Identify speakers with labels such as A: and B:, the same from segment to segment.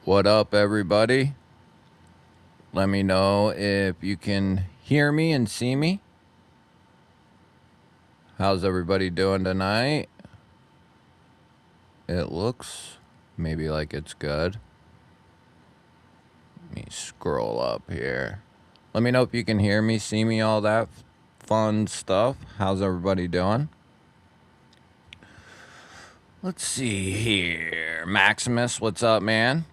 A: What up, everybody? Let me know if you can hear me and see me. How's everybody doing tonight? It looks maybe like it's good. Let me scroll up here. Let me know if you can hear me, see me, all that fun stuff. How's everybody doing? Let's see here. Maximus, what's up, man?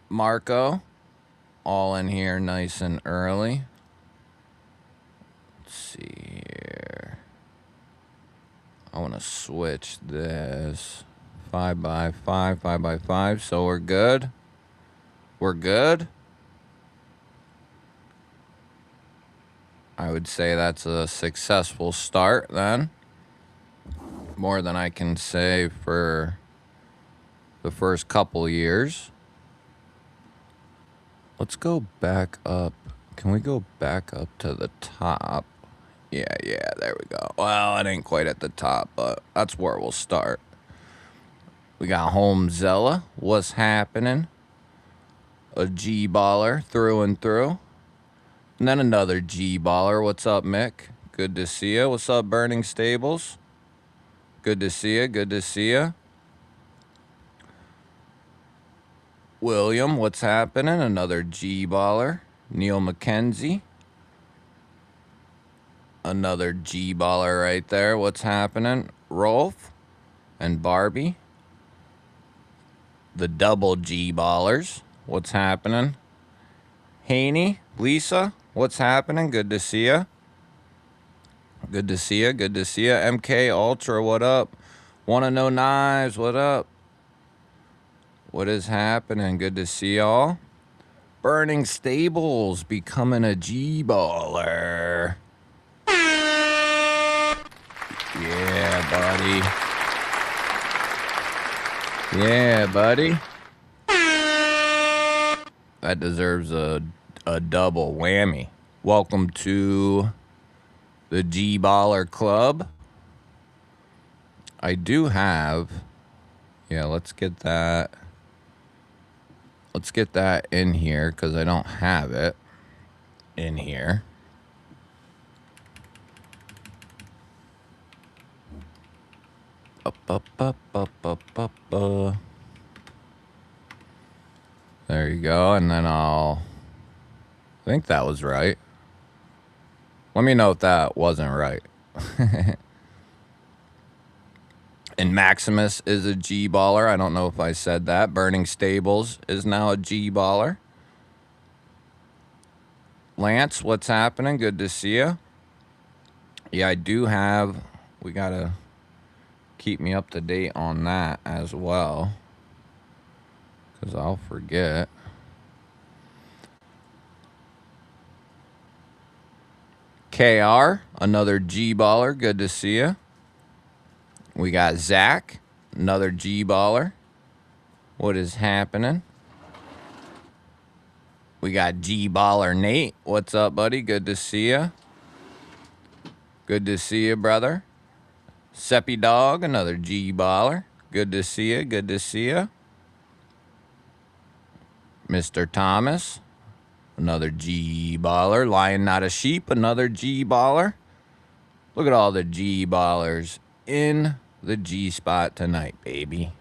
A: Marco, all in here nice and early. Let's see here. I want to switch this 5x5, 5x5. So we're good. We're good. I would say that's a successful start then. More than I can say for the first couple years. Let's go back up. Can we go back up to the top? Yeah, there we go. Well, it ain't quite at the top, but that's where we'll start. We got Homezella. What's happening? A G-baller through and through. And then another G-baller. What's up, Mick? Good to see you. What's up, Burning Stables? Good to see you. Good to see you. William, what's happening? Another G-baller. Neil McKenzie. Another G-baller right there. What's happening? Rolf and Barbie. The double G-ballers. What's happening? Haney, Lisa, what's happening? Good to see ya. Good to see ya. Good to see ya. MK Ultra, what up? Wanna know knives? What up? What is happening? Good to see y'all. Burning Stables becoming a G-baller. Yeah, buddy. Yeah, buddy. That deserves a double whammy. Welcome to the G-baller Club. I do have... Yeah, let's get that... Let's get that in here, because I don't have it in here. There you go, and then I think that was right. Let me know if that wasn't right. And Maximus is a G-baller. I don't know if I said that. Burning Stables is now a G-baller. Lance, what's happening? Good to see you. Yeah, I do have... We got to keep me up to date on that as well, because I'll forget. KR, another G-baller. Good to see you. We got Zach, another G-baller. What is happening? We got G-baller Nate. What's up, buddy? Good to see you. Good to see you, brother. Seppi Dog, another G-baller. Good to see you. Good to see you. Mr. Thomas, another G-baller. Lion Not a Sheep, another G-baller. Look at all the G-ballers in the G-spot tonight, baby.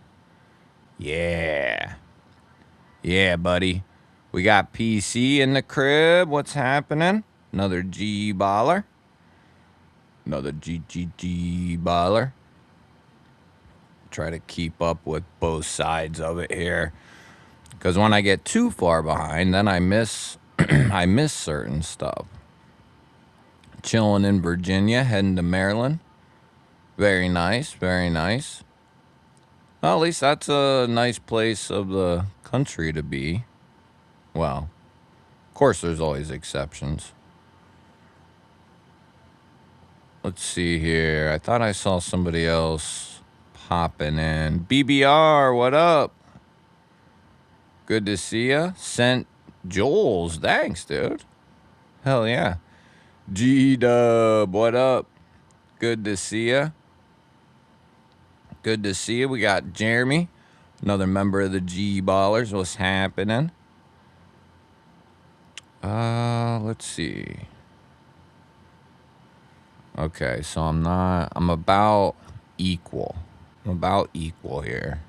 A: Yeah. Yeah, buddy. We got PC in the crib. What's happening? Another G-baller. Another G-baller. Try to keep up with both sides of it here, because when I get too far behind, then I miss I miss certain stuff. Chilling in Virginia, heading to Maryland. Very nice, very nice. Well, at least that's a nice place of the country to be. Well, of course there's always exceptions. Let's see here. I thought I saw somebody else popping in. BBR, what up? Good to see ya. Sent Joel's. Thanks, dude. Hell yeah. G-Dub, what up? Good to see ya. Good to see you. We got Jeremy. Another member of the G Ballers. What's happening? Let's see. Okay, so I'm about equal. I'm about equal here.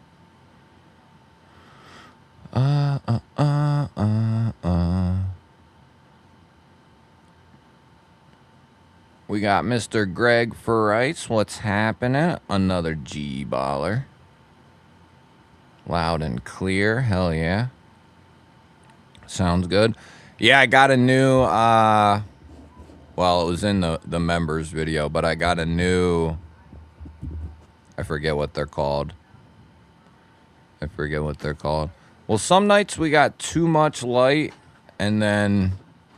A: We got Mr. Greg Ferrites. What's happening? Another G Baller. Loud and clear. Hell yeah. Sounds good. Yeah, I got a new, well, it was in the members video, but I got a new, I forget what they're called. Well, some nights we got too much light, and then,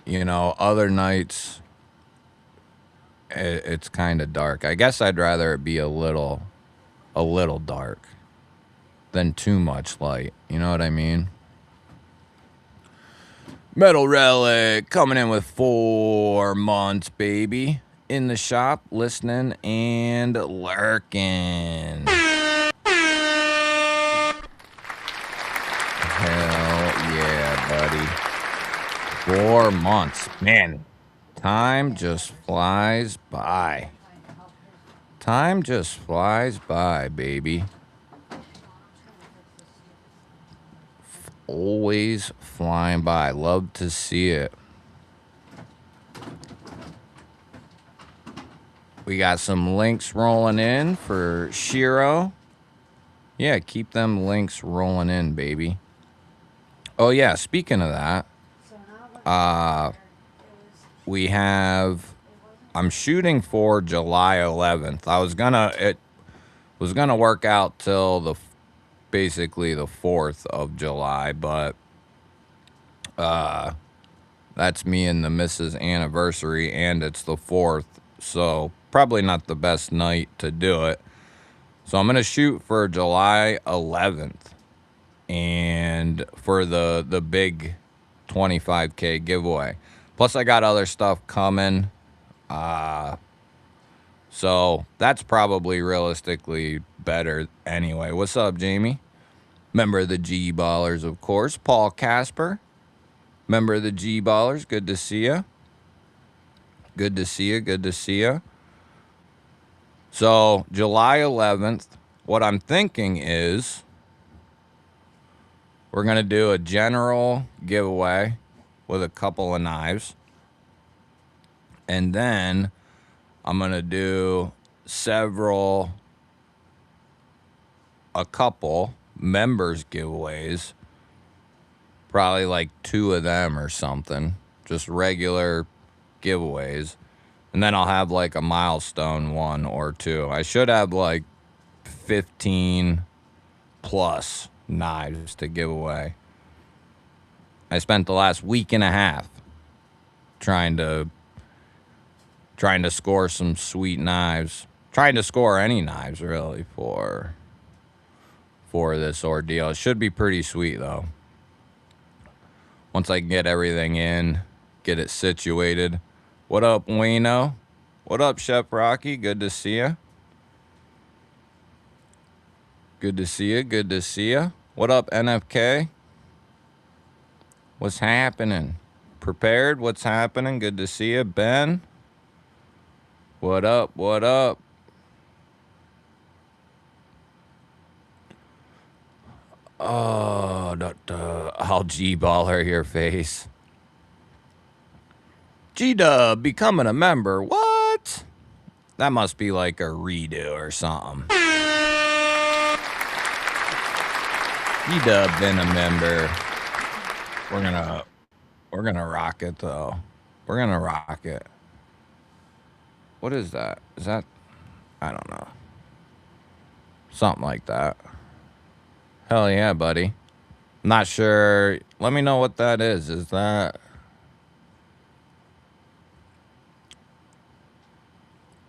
A: you know, other nights it's kind of dark. I guess I'd rather it be a little dark than too much light. You know what I mean? Metal Relic coming in with 4 months, baby. In the shop, listening and lurking. Hell yeah, buddy. 4 months. Man, time just flies by. Time just flies by, baby. Always flying by. Love to see it. We got some links rolling in for Shiro. Yeah, keep them links rolling in, baby. Oh, yeah, speaking of that, we have, I'm shooting for July 11th. It was gonna work out till basically the 4th of July, but that's me and the missus' anniversary, and it's the 4th, so probably not the best night to do it. So I'm gonna shoot for July 11th, and for the big 25K giveaway. Plus I got other stuff coming, so that's probably realistically better anyway. What's up, Jamie? Member of the G Ballers, of course. Paul Casper, member of the G Ballers. Good to see you. Good to see you. Good to see you. So July 11th, what I'm thinking is we're going to do a general giveaway with a couple of knives. And then I'm going to do a couple members giveaways. Probably like 2 of them or something. Just regular giveaways. And then I'll have like a milestone 1 or 2. I should have like 15 plus knives to give away. I spent the last week and a half trying to score some sweet knives. Trying to score any knives really for this ordeal. It should be pretty sweet though. Once I can get everything in, get it situated. What up, Wayno? What up, Chef Rocky? Good to see you. Good to see you. Good to see you. What up, NFK? What's happening? Prepared? What's happening? Good to see you. Ben? What up? What up? Oh, I'll G-baller your face. G-Dub becoming a member. What? That must be like a redo or something. G-Dub been a member. We're gonna rock it though. We're gonna rock it. What is that? Is that, I don't know. Something like that. Hell yeah, buddy. Not sure. Let me know what that is. Is that...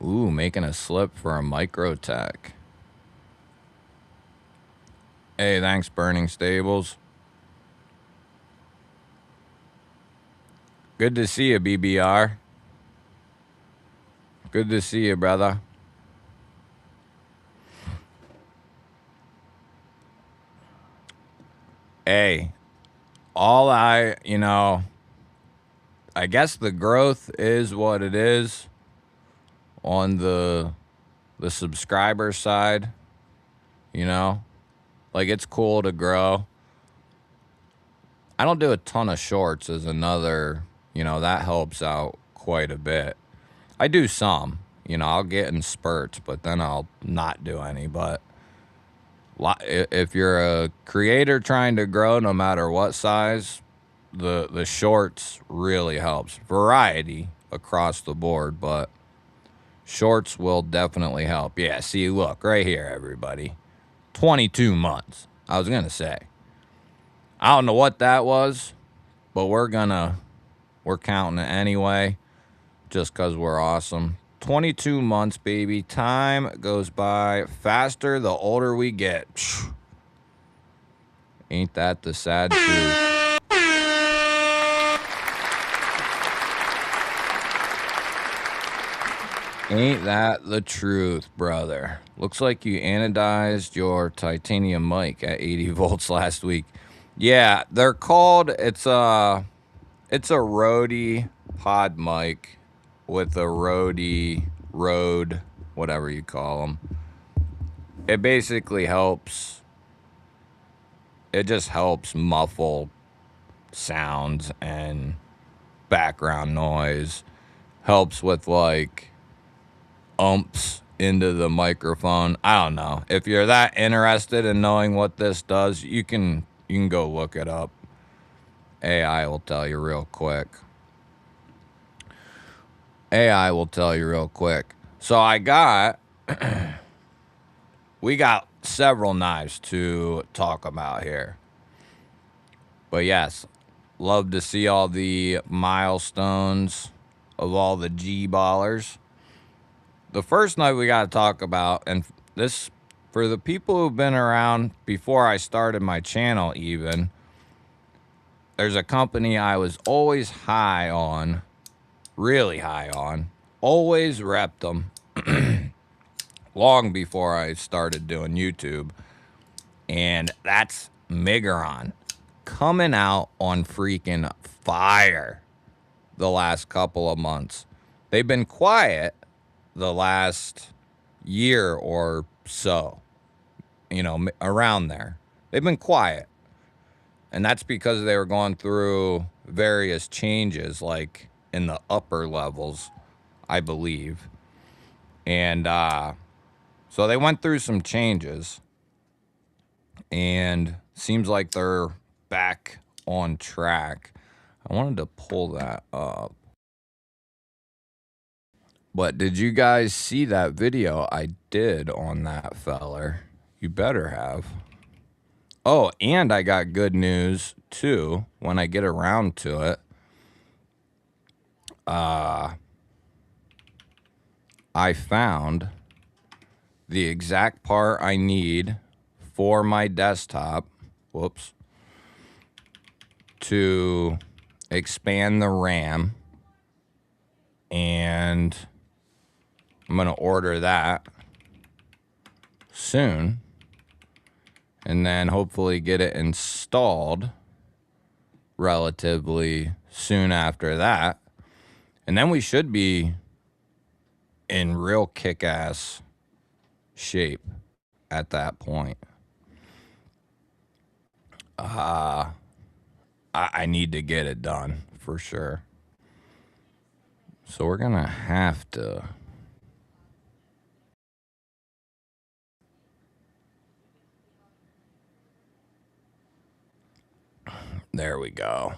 A: Ooh, making a slip for a Microtech. Hey, thanks, Burning Stables. Good to see you, BBR. Good to see you, brother. Hey, I guess the growth is what it is on the subscriber side, like it's cool to grow. I don't do a ton of shorts as another, that helps out quite a bit. I do some, I'll get in spurts, but then I'll not do any. But if you're a creator trying to grow, no matter what size, the shorts really helps. Variety across the board, but shorts will definitely help. Yeah, see, look, right here, everybody. 22 months. I was going to say. I don't know what that was, but we're counting it anyway, just because we're awesome. 22 months, baby. Time goes by faster the older we get. Ain't that the sad truth? Ain't that the truth, brother? Looks like you anodized your titanium mic at 80 volts last week. Yeah, they're called, it's a Rode pod mic with a Rode, whatever you call them. It basically helps, it just helps muffle sounds and background noise. Helps with like umps into the microphone. I don't know. If you're that interested in knowing what this does, you can go look it up. AI will tell you real quick. AI will tell you real quick. So we got several knives to talk about here. But yes, love to see all the milestones of all the G-ballers. The first knife we got to talk about, and this, for the people who've been around before I started my channel even, there's a company I was always high on, really high on, always repped them long before I started doing YouTube, and that's Migron, coming out on freaking fire the last couple of months. They've been quiet the last year or so, around there. They've been quiet. And that's because they were going through various changes, like in the upper levels, I believe. And so they went through some changes. And seems like they're back on track. I wanted to pull that up. But did you guys see that video I did on that feller? You better have. Oh, and I got good news, too, when I get around to it. I found the exact part I need for my desktop. Whoops. To expand the RAM. And I'm going to order that soon. And then hopefully get it installed relatively soon after that. And then we should be in real kick-ass shape at that point. I need to get it done for sure. So we're going to have to... There we go.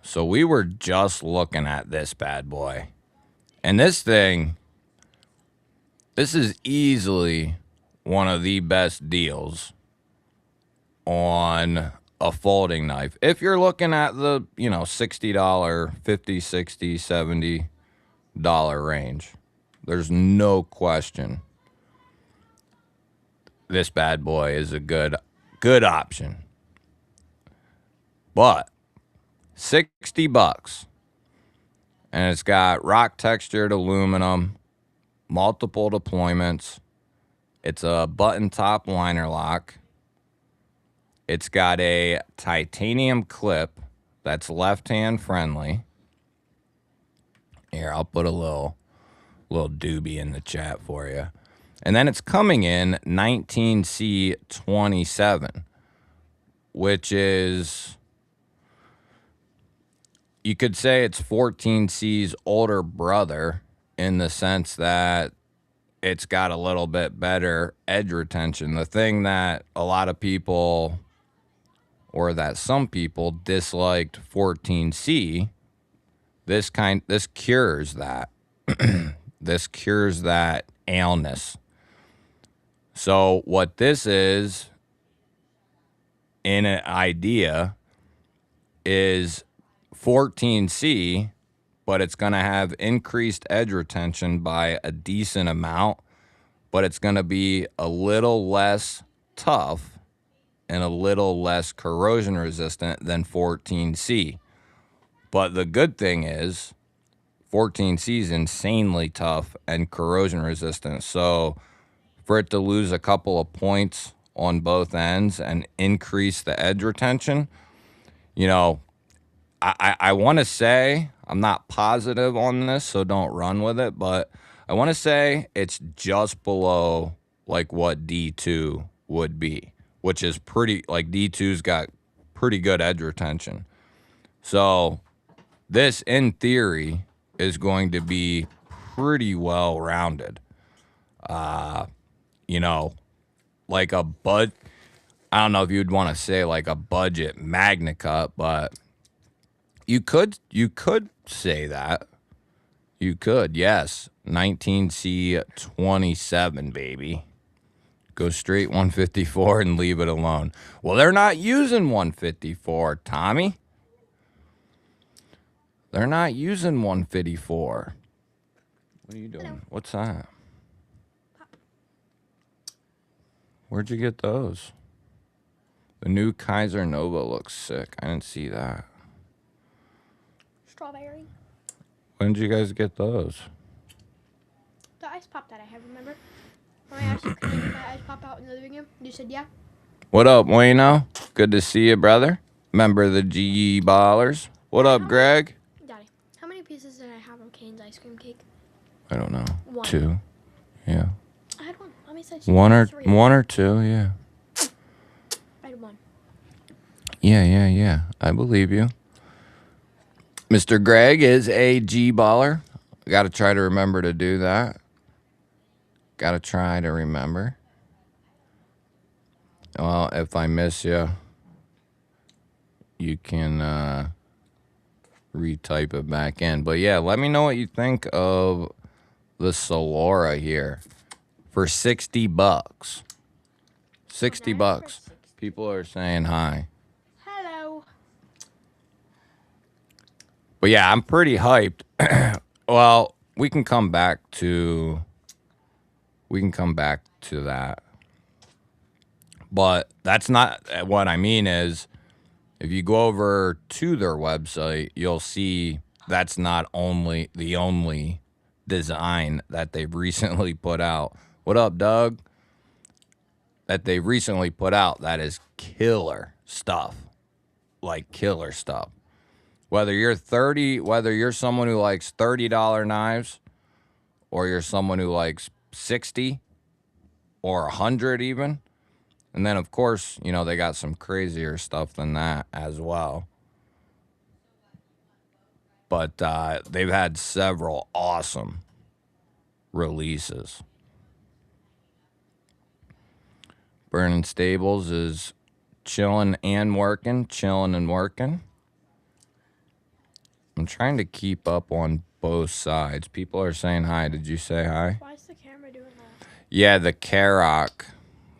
A: So we were just looking at this bad boy. And this thing, this is easily one of the best deals on a folding knife. If you're looking at the, $60, $50, $60, $70 range, there's no question this bad boy is a good option. But $60, and it's got rock textured aluminum, multiple deployments. It's a button top liner lock. It's got a titanium clip that's left-hand friendly. Here, I'll put a little doobie in the chat for you. And then it's coming in 19C27, which is, you could say it's 14C's older brother in the sense that it's got a little bit better edge retention. The thing that a lot of people, or that some people disliked 14C, this cures that. This cures that illness. So what this is, in an idea, is 14C, but it's going to have increased edge retention by a decent amount, but it's going to be a little less tough and a little less corrosion resistant than 14C. But the good thing is 14C is insanely tough and corrosion resistant. So for it to lose a couple of points on both ends and increase the edge retention, you know, I want to say, I'm not positive on this, so don't run with it, but I want to say it's just below like what D2 would be, which is pretty, like D2's got pretty good edge retention. So this, in theory, is going to be pretty well rounded. You know, like a I don't know if you'd want to say like a budget Magna Cut, but you could say that. You could, yes. 19C27, baby. Go straight 154 and leave it alone. Well, they're not using 154, Tommy. They're not using 154. What are you doing? Hello. What's that? Where'd you get those? The new Kaiser Nova looks sick. I didn't see that.
B: Strawberry.
A: When did you guys get those?
B: The ice pop that I have, remember? When I asked you, can I get that ice pop out in the living room? You said yeah.
A: What up, Wayno? Good to see you, brother. Member of the GBallers. What up, Greg?
B: Daddy, how many pieces did I have of Kane's ice cream cake?
A: I don't know.
B: One.
A: 2. Yeah.
B: I had one. Mommy said
A: One or
B: 3.
A: 1 or 2, yeah.
B: I had 1.
A: Yeah. I believe you. Mr. Greg is a G-baller. Got to try to remember to do that. Got to try to remember. Well, if I miss you, you can retype it back in. But yeah, let me know what you think of the Solora here for $60. $60. People are saying hi.
B: Hello.
A: But yeah, I'm pretty hyped. Well, we can come back to that. But that's not what I mean is, if you go over to their website, you'll see that's not only the only design that they've recently put out. What up, Doug? That they've recently put out that is killer stuff. Like killer stuff. Whether you're someone who likes $30 knives, or you're someone who likes 60 or 100 even. And then, of course, you know, they got some crazier stuff than that as well. But they've had several awesome releases. Burning Stables is chilling and working. I'm trying to keep up on both sides. People are saying hi. Did you say hi?
B: Why is the camera doing that?
A: Yeah, the Karoq.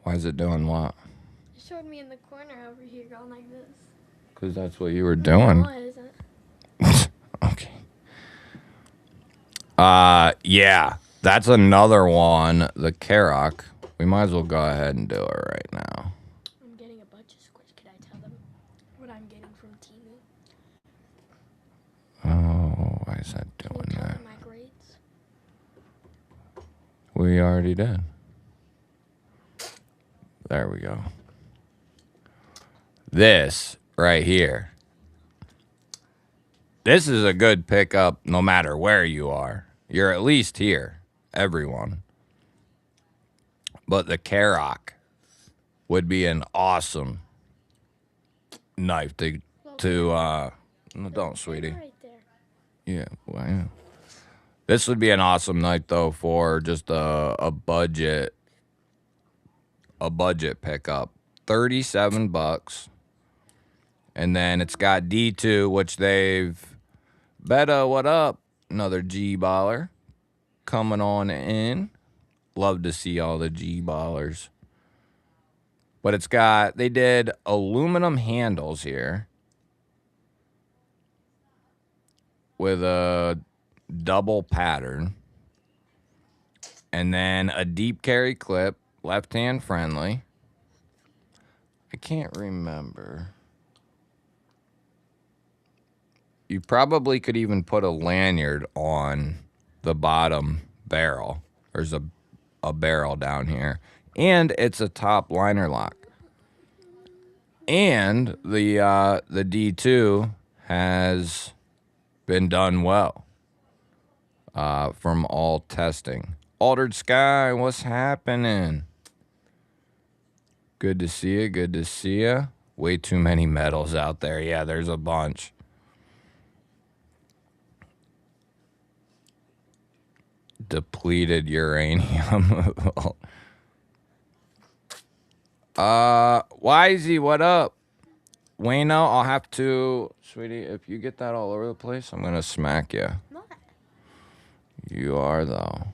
A: Why is it doing what?
B: It showed me in the corner over here going like this.
A: Because that's what you were doing.
B: No, it isn't.
A: Okay. Yeah, that's another one. The Karoq. We might as well go ahead and do it right now.
B: I'm getting a bunch of squish. Can I tell them what I'm getting from Temu?
A: Oh, why is that doing
B: Can you tell
A: that?
B: them my grades?
A: We already did. There we go. This right here. This is a good pickup no matter where you are. You're at least here, everyone. But the Karok would be an awesome knife no, don't, sweetie.
B: Right there.
A: Yeah, well, yeah. This would be an awesome knife though for just a budget pickup. $37. And then it's got D2, which they've Beta, what up? Another G-baller coming on in. Love to see all the G-ballers. But they did aluminum handles here with a double pattern. And then a deep carry clip, left-hand friendly. I can't remember. You probably could even put a lanyard on the bottom barrel. There's a barrel down here. And it's a top liner lock. And the D2 has been done well from all testing. Altered Sky, what's happening? Good to see you. Good to see you. Way too many metals out there. Yeah, there's a bunch. Depleted uranium. Wisey, what up? Wayno, I'll have to, sweetie, if you get that all over the place, I'm gonna smack you.
B: Not.
A: You are though.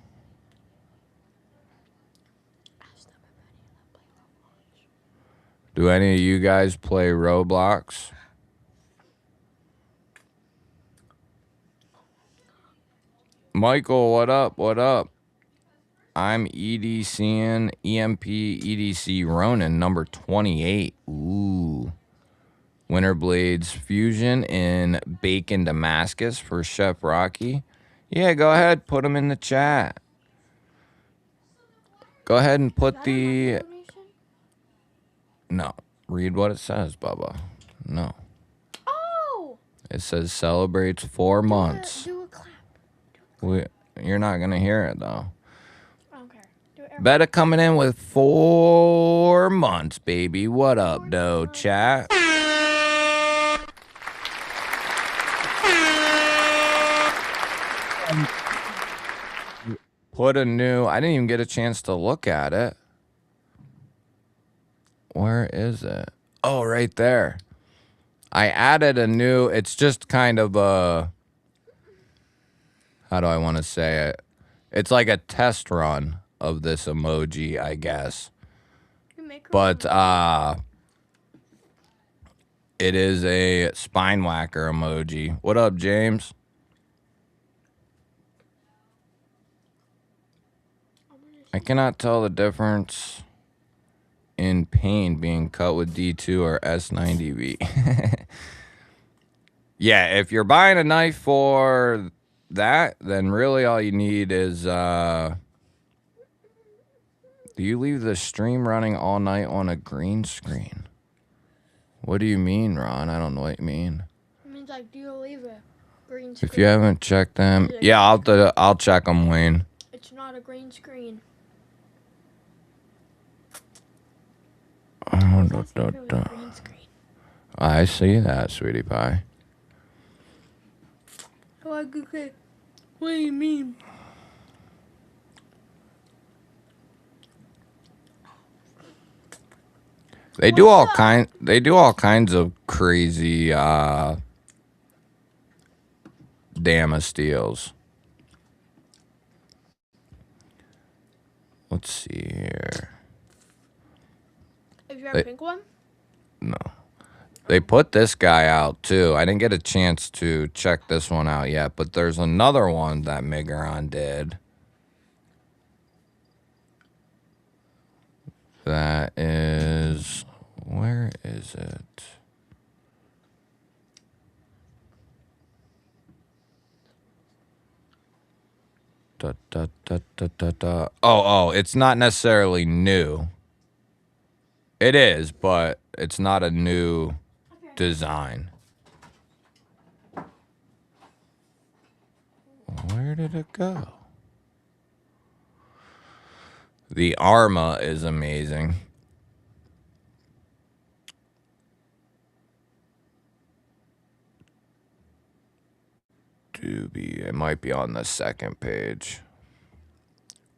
A: Do any of you guys play Roblox? Michael, what up? What up? I'm EDCing EMP EDC Ronin number 28. Ooh. Winter Blades Fusion in Bacon Damascus for Chef Rocky. Yeah, go ahead. Put them in the chat. Go ahead and put the... No. Read what it says, Bubba. No.
B: Oh!
A: It says celebrates 4 months.
B: Do a clap.
A: You're not going to hear it, though.
B: I don't care. Do it
A: Beta coming in with 4 months, baby. What up, though, chat? Put a new... I didn't even get a chance to look at it. Where is it? Oh, right there. I added a new... It's just kind of a... How do I want to say it? It's like a test run of this emoji, I guess. But it is a spine whacker emoji. What up, James? I cannot tell the difference in pain being cut with D2 or S90V. Yeah, if you're buying a knife for that, then really all you need is... Do you leave the stream running all night on a green screen? What do you mean, Ron? I don't know what you mean.
B: It means like, do you leave a green screen?
A: If you haven't checked them... Yeah, I'll check them, Wayne.
B: It's not a green screen. Green screen.
A: I see that, sweetie pie.
B: Okay. What do you mean?
A: They do all kinds of crazy Damasteels. Let's see here.
B: Is there a pink one?
A: No. They put this guy out too. I didn't get a chance to check this one out yet, but there's another one that Migaron did. That is... Where is it? Oh, it's not necessarily new. It is, but it's not a new design. Where did it go? The Arma is amazing. Doobie, it might be on the second page.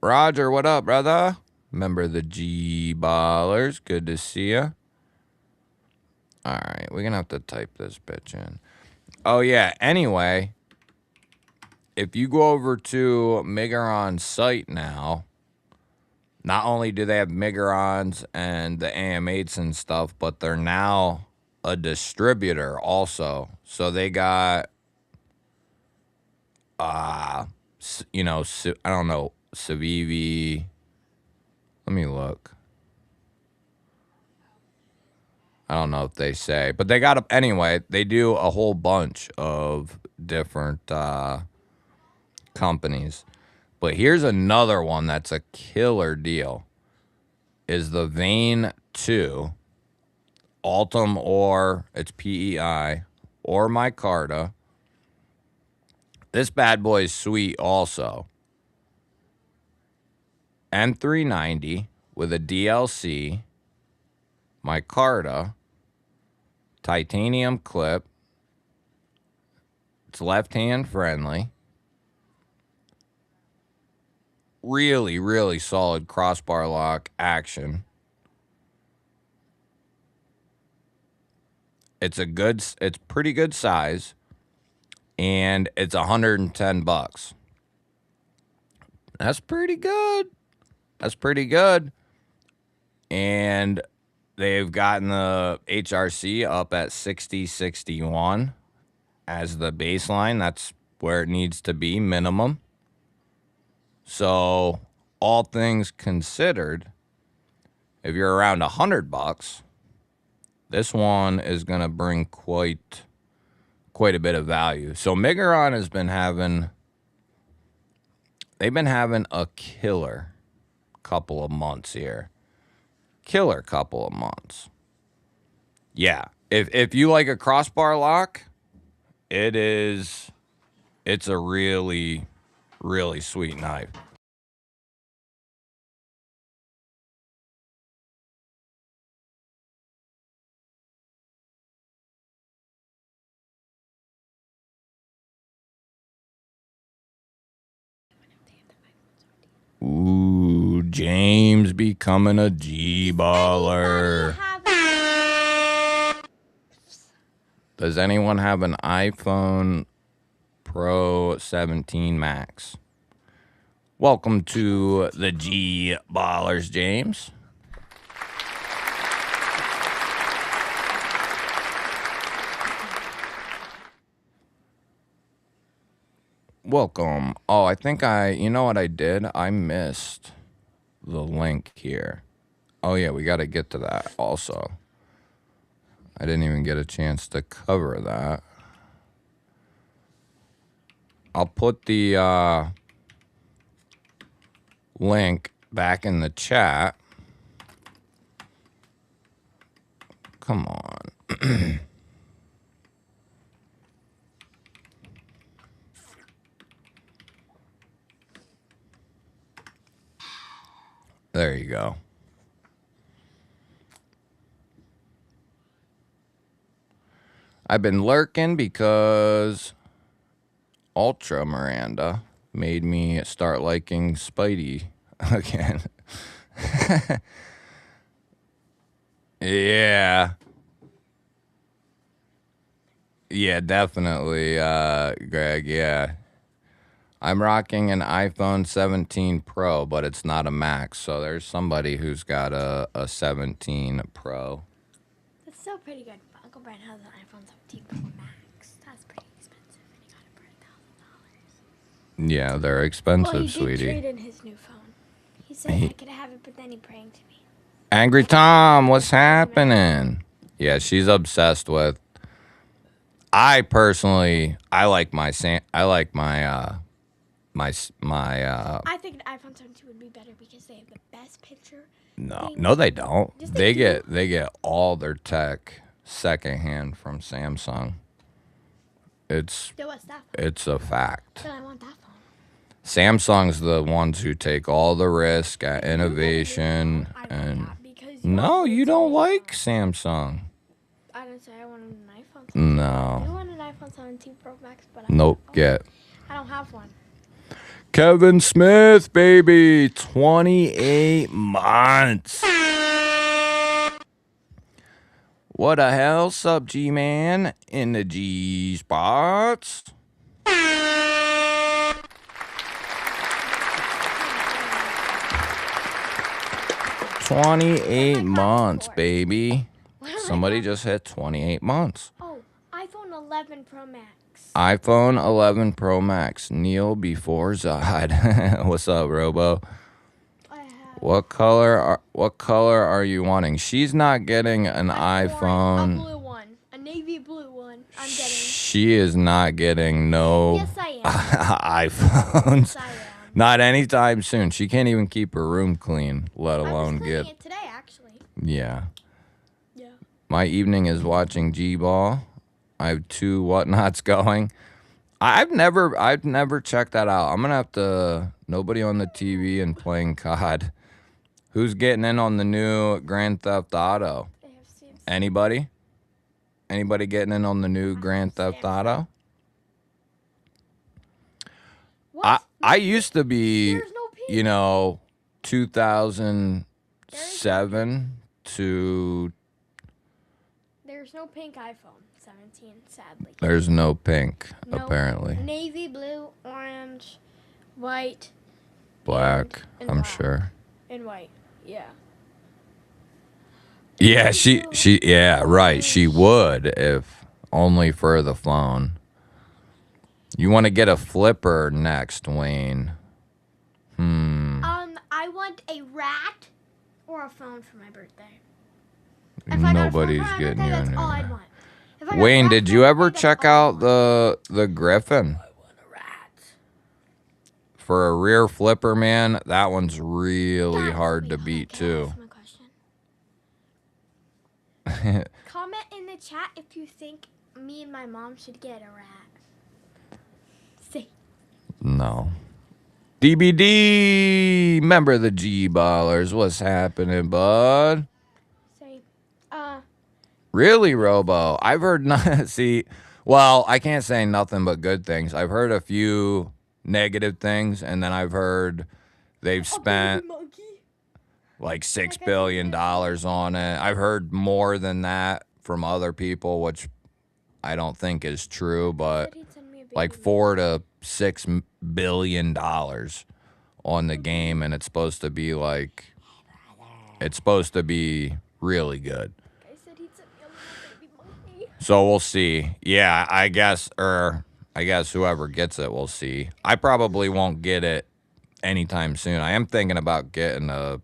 A: Roger, what up, brother? Remember the G-Ballers? Good to see ya. All right, we're going to have to type this bitch in. Oh, yeah, anyway, if you go over to Migaron's site now, not only do they have Migarons and the AM8s and stuff, but they're now a distributor also. So they got, you know, I don't know, Civivi. Let me look. I don't know if they say, but they got anyway. They do a whole bunch of different companies. But here's another one that's a killer deal. Is the Vane 2 Altum, or it's PEI or Micarta. This bad boy is sweet also. M390 with a DLC, Micarta, titanium clip. It's left-hand friendly. Really, really solid crossbar lock action. It's pretty good size, and it's $110. That's pretty good. That's pretty good. And they've gotten the HRC up at 6061 as the baseline. That's where it needs to be, minimum. So, all things considered, if you're around $100, this one is going to bring quite a bit of value. So, Migaron has been having, they've been having a killer couple of months here. Killer couple of months. Yeah. If you like a crossbar lock, it's a really, really sweet knife. Ooh, James becoming a G-baller. Does anyone have an iPhone Pro 17 Max? Welcome to the G-Ballers, James. Welcome. Oh, I think you know what I did? I missed the link here. Oh, yeah, we got to get to that also. I didn't even get a chance to cover that. I'll put the link back in the chat. Come on. There you go. I've been lurking because Ultra Miranda made me start liking Spidey again. Yeah. Yeah, definitely, Greg, yeah. I'm rocking an iPhone 17 Pro, but it's not a Max, so there's somebody who's got a 17 Pro.
B: That's still pretty good. Uncle Brent has an iPhone 17 Pro Max. That's pretty expensive, and he got it for $1,000.
A: Yeah, they're expensive,
B: well, he
A: sweetie.
B: did trade in his new phone. He said I could have it, but then he pranked me.
A: Angry Tom, what's happening? Yeah, she's obsessed with. I personally, I like my my
B: I think an iPhone 17 would be better because they have the best picture.
A: no, they don't.
B: Yes,
A: They
B: do.
A: get all their tech secondhand from Samsung. It's
B: So what's that phone?
A: it's a fact.
B: Then I want that phone.
A: Samsung's the ones who take all the risk at innovation
B: I want
A: and
B: that because
A: no, you don't like
B: phone.
A: Samsung.
B: I didn't say I wanted an iPhone 17.
A: No.
B: I want an iPhone 17 Pro Max, but
A: Nope, get.
B: I don't have one.
A: Kevin Smith, baby, 28 months. What the hell, sub G-Man in the G spots? 28 months, baby. Somebody just hit 28 months.
B: Oh, iPhone 11 Pro Max.
A: iPhone 11 Pro Max. Kneel before Zod. What's up, Robo? What color are you wanting? She's not getting an iPhone.
B: A blue one. A navy blue one. I'm getting.
A: She is not getting no
B: Yes, I am.
A: iPhones.
B: Yes, I am.
A: Not anytime soon. She can't even keep her room clean, let
B: I was
A: alone
B: cleaning
A: get.
B: it today, actually.
A: Yeah.
B: Yeah.
A: My evening is watching GBall. I have 2 whatnots going. I've never checked that out. I'm gonna have to. Nobody on the TV and playing COD. Who's getting in on the new Grand Theft Auto? Anybody? Anybody getting in on the new Grand Theft Auto?
B: What?
A: I used to be,
B: There's no pink.
A: you know, 2007 to.
B: There's no pink iPhone 17, sadly.
A: There's no pink,
B: No,
A: apparently.
B: Navy blue, orange, white,
A: Black,
B: and
A: I'm
B: black.
A: sure.
B: And white, yeah.
A: Yeah, yeah, right. She would if only for the phone. You want to get a flipper next, Wayne.
B: I want a rat or a phone for my birthday.
A: Nobody's getting you
B: that's
A: in
B: all I'd
A: here.
B: want. If I got
A: Wayne,
B: a rat
A: did
B: for
A: you
B: my
A: ever
B: birthday,
A: check
B: that's all I
A: out
B: want.
A: the Griffin?
B: I want a rat.
A: For a rear flipper, man, that one's really
B: Guys,
A: hard to
B: hold on,
A: beat,
B: can I
A: too.
B: ask my question? Comment in the chat if you think me and my mom should get a rat. Say.
A: No. DBD, member of the G-Ballers. What's happening, bud?
B: Say.
A: Really, Robo? I've heard see, well, I can't say nothing but good things. I've heard a few negative things, and then I've heard they've spent like $6 billion on it. I've heard more than that from other people, which I don't think is true, but like $4 to $6 billion on the game, and it's supposed to be really good. So we'll see. Yeah, I guess whoever gets it, we'll see. I probably won't get it anytime soon. I am thinking about getting a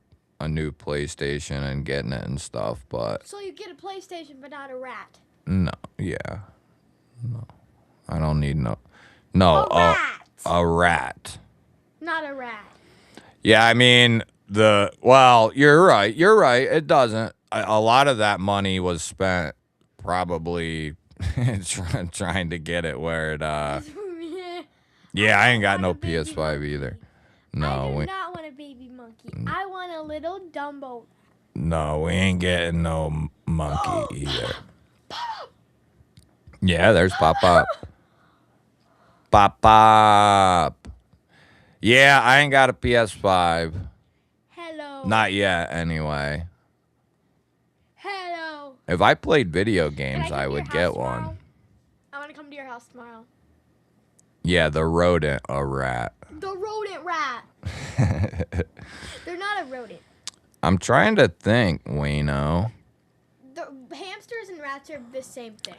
A: new PlayStation and getting it and stuff, but
B: So you get a PlayStation but not a rat.
A: no, yeah. No. I don't need a rat.
B: Not a rat.
A: Yeah, I mean, you're right. It doesn't. A lot of that money was spent probably trying to get it where it, yeah, I ain't got no PS5 either. No,
B: I do not want a baby monkey. I want a little Dumbo.
A: No, we ain't getting no monkey either. Yeah, there's Pop-Up. Pop-Up. Yeah, I ain't got a PS5.
B: Hello.
A: Not yet, anyway.
B: Hello.
A: If I played video games, I would get one.
B: I want to come to your house tomorrow.
A: Yeah, the rodent, a rat.
B: The rodent rat. They're not a rodent.
A: I'm trying to think, Wayno.
B: The hamsters and rats are the same thing.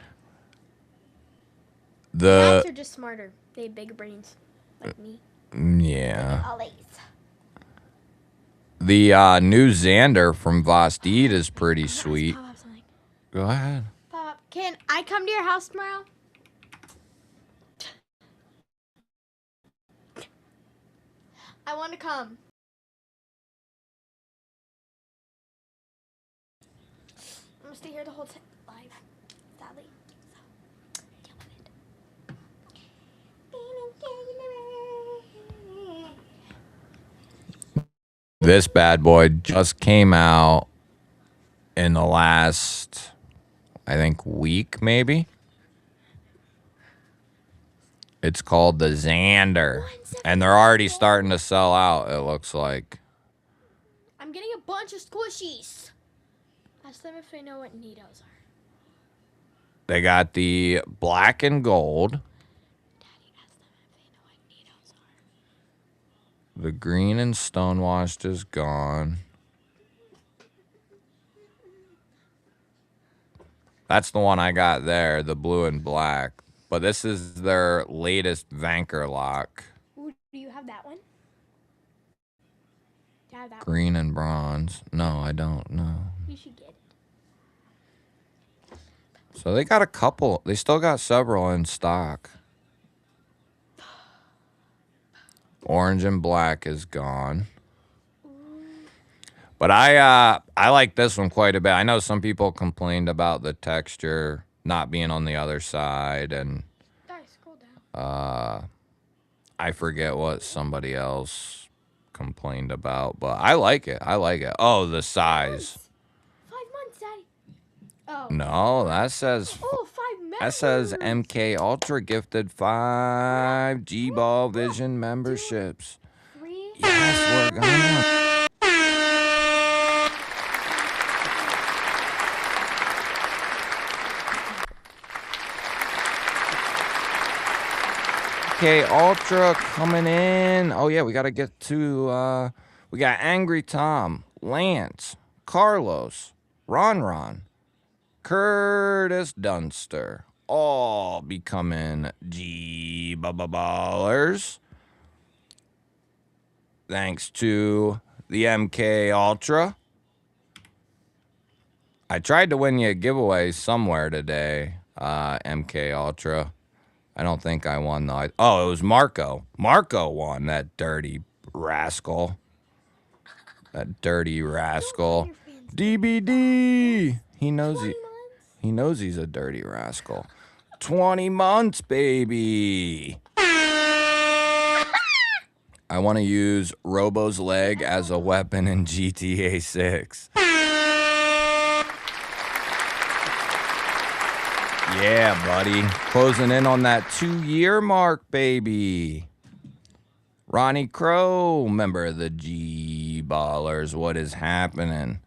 A: The
B: Rats are just smarter. They have bigger brains, like me.
A: Yeah.
B: Always.
A: The new Xander from Vostede is pretty sweet. Go ahead.
B: Pop, can I come to your house tomorrow? I want to come. I'm gonna stay here the whole live, sadly. So, deal with it.
A: This bad boy just came out in the last, I think, week maybe. It's called the Xander, and they're already starting to sell out, it looks like.
B: I'm getting a bunch of squishies. Ask them if they know what Nitos are.
A: They got the black and gold.
B: Daddy, ask them if they know what Nitos are.
A: The green and stonewashed is gone. That's the one I got there, the blue and black. But this is their latest Vanker lock.
B: Ooh, do you have that one? Do you have that
A: Green and bronze. No, I don't know.
B: one? You should get it.
A: So they got a couple. They still got several in stock. Orange and black is gone. But I like this one quite a bit. I know some people complained about the texture not being on the other side, and
B: Guys, scroll down.
A: I forget what somebody else complained about, but I like it. I like it. Oh, the size.
B: 5 months, Daddy. Oh.
A: No, that says
B: Oh, 5 members.
A: that says MK Ultra gifted 5 GBall Vision memberships.
B: 3.
A: Yes, we're gonna. Okay, Ultra coming in. Oh, yeah, we got to get to, we got Angry Tom, Lance, Carlos, Ron, Curtis Dunster, all becoming G-Ballers. Thanks to the MK Ultra. I tried to win you a giveaway somewhere today, MK Ultra. I don't think I won though. Oh, it was Marco. Marco won, that dirty rascal. That dirty rascal. DBD. He knows he knows he's a dirty rascal. 20 months, baby. I want to use Robo's leg as a weapon in GTA 6. Yeah, buddy. Closing in on that 2-year mark, baby. Ronnie Crow, member of the G-Ballers. What is happening?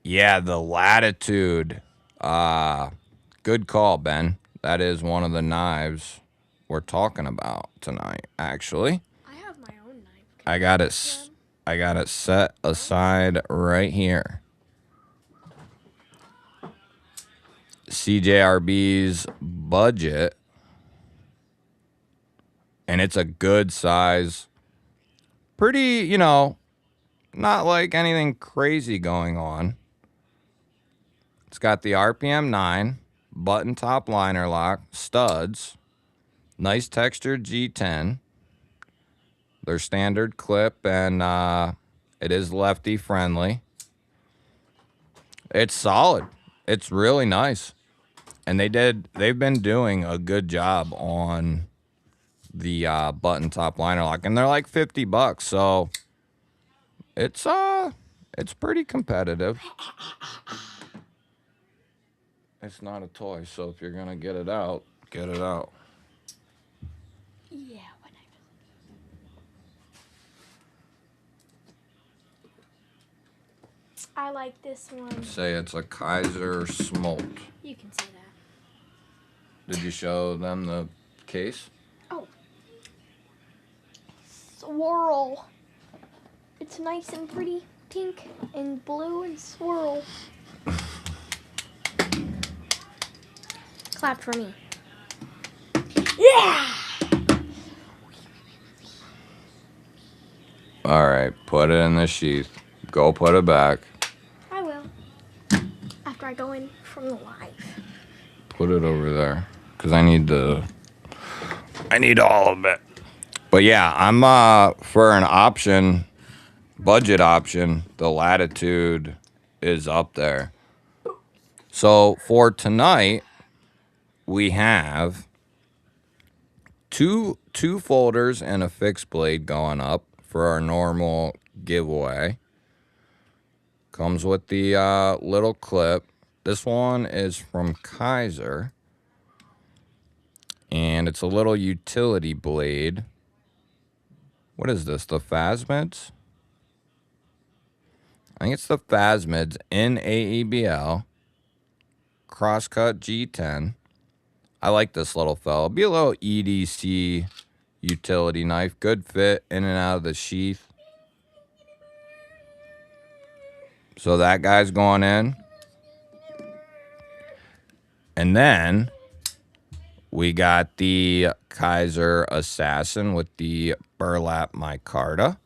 A: Yeah, the Latitude. Good call, Ben. That is one of the knives we're talking about tonight, actually.
B: I have my own knife.
A: I got it set aside right here. CJRB's budget, and it's a good size. Pretty, you know, not like anything crazy going on. It's got the RPM 9, button top liner lock, studs, nice textured G10, their standard clip, and it is lefty friendly. It's solid. It's really nice. And they've been doing a good job on the button top liner lock, and they're like $50, so it's pretty competitive. It's not a toy, so if you're gonna get it out, get it out.
B: Yeah, what knife is it? I like this one.
A: Say it's a Kaiser Smolt.
B: You can say that.
A: Did you show them the case?
B: Oh. Swirl. It's nice and pretty. Pink and blue and swirl. Clap for me. Yeah!
A: All right, put it in the sheath. Go put it back.
B: I will. After I go in from the live.
A: Put it over there, because I need all of it. But yeah, I'm for an option, budget option, the Latitude is up there. So for tonight, we have two folders and a fixed blade going up for our normal giveaway. Comes with the little clip. This one is from Kaiser, and it's a little utility blade. What is this, the Phasmids? I think it's the Phasmids in AEBL. Crosscut G10. I like this little fella. Be a little EDC utility knife. Good fit in and out of the sheath. So that guy's going in. And then we got the Kaiser Assassin with the burlap micarta.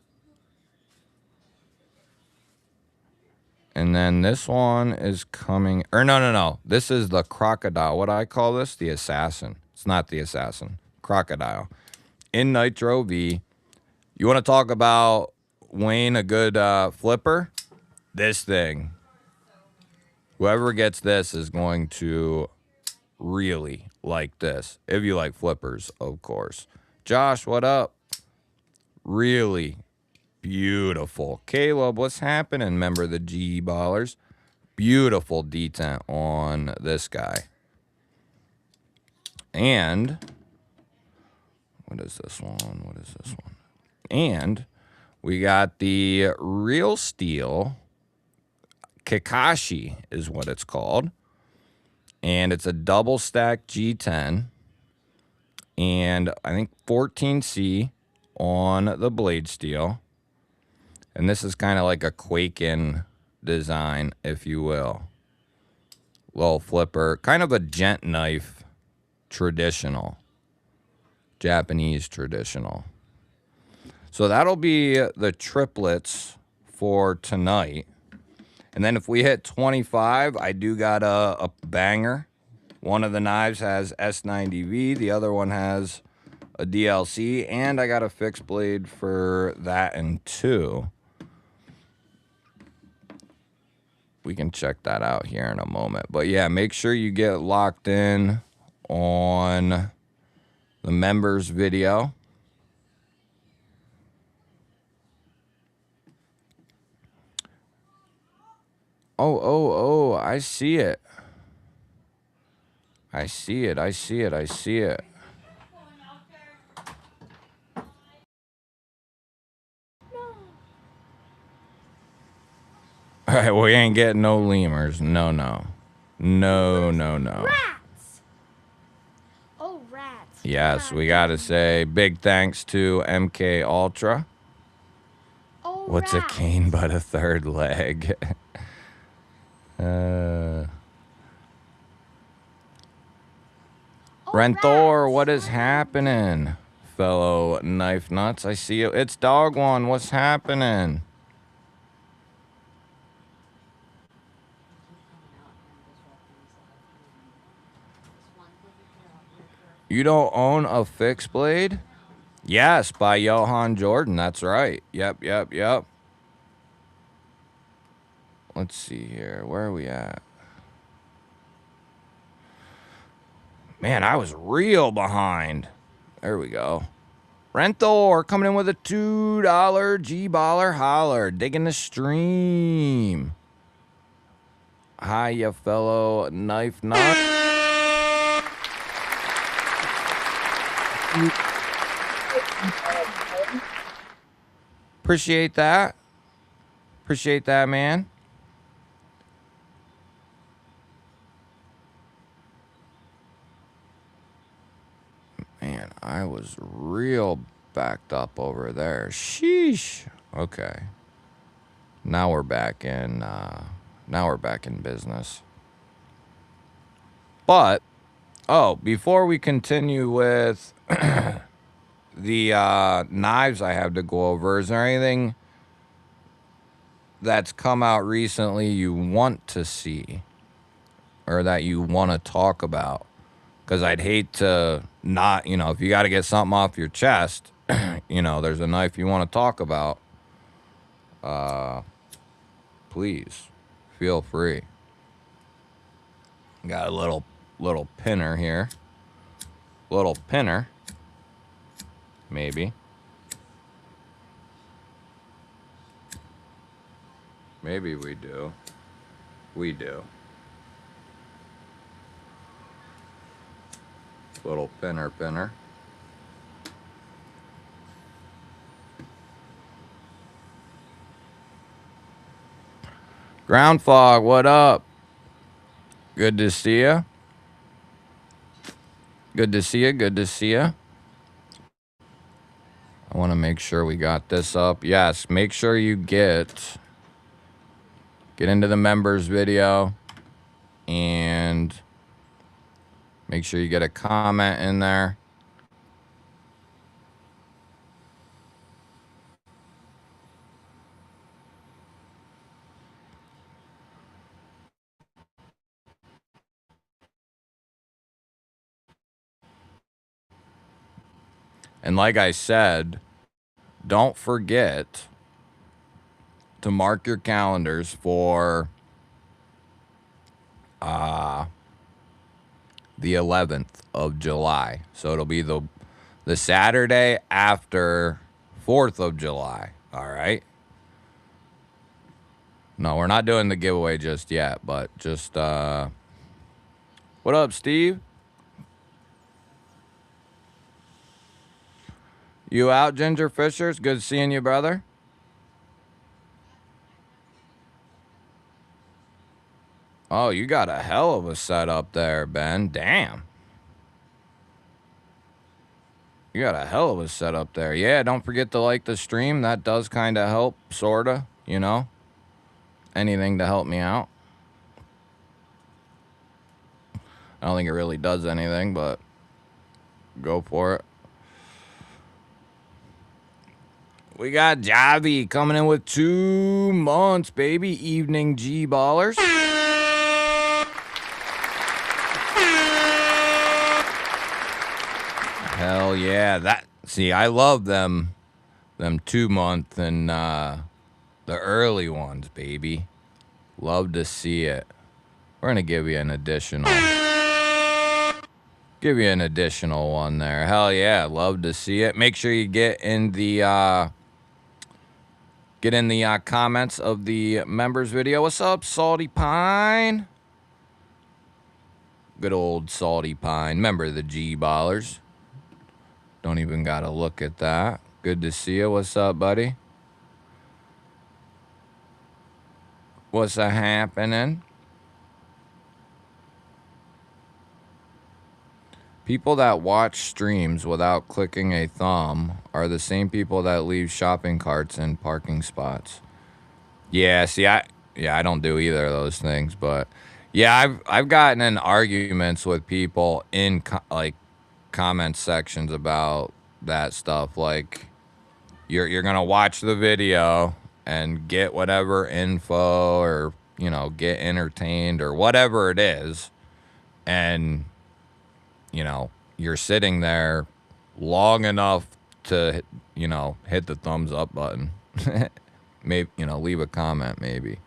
A: And then this one is coming, or no. This is the crocodile. What do I call this? The Assassin. It's not the Assassin. Crocodile. In Nitro V. You want to talk about Wayne, a good flipper? This thing. Whoever gets this is going to really like this. If you like flippers, of course. Josh, what up? Really beautiful. Caleb, what's happening? Member of the G Ballers. Beautiful detent on this guy. And what is this one? What is this one? And we got the Real Steel Kakashi is what it's called. And it's a double stack G10. And I think 14C on the blade steel. And this is kind of like a Quaken design, if you will. Little flipper. Kind of a gent knife traditional. Japanese traditional. So that'll be the triplets for tonight. And then if we hit 25, I do got a banger. One of the knives has S90V. The other one has a DLC. And I got a fixed blade for that and two. We can check that out here in a moment. But yeah, make sure you get locked in on the members video. Oh, I see it. I see it. All right, we ain't getting no lemurs. No.
B: Rats! Oh, rats.
A: Yes, we got to say big thanks to MK Ultra.
B: Oh,
A: What's
B: rats.
A: a cane but a third leg? Renthor, what is happening? Fellow knife nuts, I see you. It's Dog One, what's happening? You don't own a fixed blade? Yes, by Johan Jordan, that's right. Yep. Let's see here, where are we at? Man, I was real behind. There we go. Renthor coming in with a $2 G-Baller holler. Digging the stream. Hi, you fellow knife nut. Appreciate that. Appreciate that, man. Man, I was real backed up over there. Sheesh. Okay. Now we're back in business. But before we continue with the knives I have to go over, is there anything that's come out recently you want to see or that you want to talk about? Because I'd hate to not, if you got to get something off your chest, you know, there's a knife you want to talk about, please feel free. Got a little pinner here. Little pinner. Maybe. Maybe we do. We do. Little pinner. Ground Fog, what up? Good to see you. Good to see you. Good to see you. I want to make sure we got this up. Yes, make sure you get into the members video and make sure you get a comment in there. And like I said, don't forget to mark your calendars for the 11th of July. So it'll be the Saturday after 4th of July. All right. No, we're not doing the giveaway just yet, but just what up, Steve? You out, Ginger Fishers? Good seeing you, brother. Oh, you got a hell of a setup there, Ben. Damn. You got a hell of a setup there. Yeah, don't forget to like the stream. That does kind of help, sort of, you know. Anything to help me out. I don't think it really does anything, but go for it. We got Javi coming in with 2 months, baby. Evening G-ballers. Hell yeah. See, I love them 2 month and the early ones, baby. Love to see it. We're gonna give you an additional one there. Hell yeah, love to see it. Make sure you get in the comments of the members video. What's up, Salty Pine? Good old Salty Pine. Member of the G-ballers. Don't even gotta look at that. Good to see you. What's up, buddy? What's happening? People that watch streams without clicking a thumb are the same people that leave shopping carts in parking spots. Yeah, see, I don't do either of those things, but yeah, I've gotten in arguments with people in comment sections about that stuff. Like, you're gonna watch the video and get whatever info or, you know, get entertained or whatever it is, and you know, you're sitting there long enough to, you know, hit the thumbs up button. Maybe, you know, leave a comment maybe.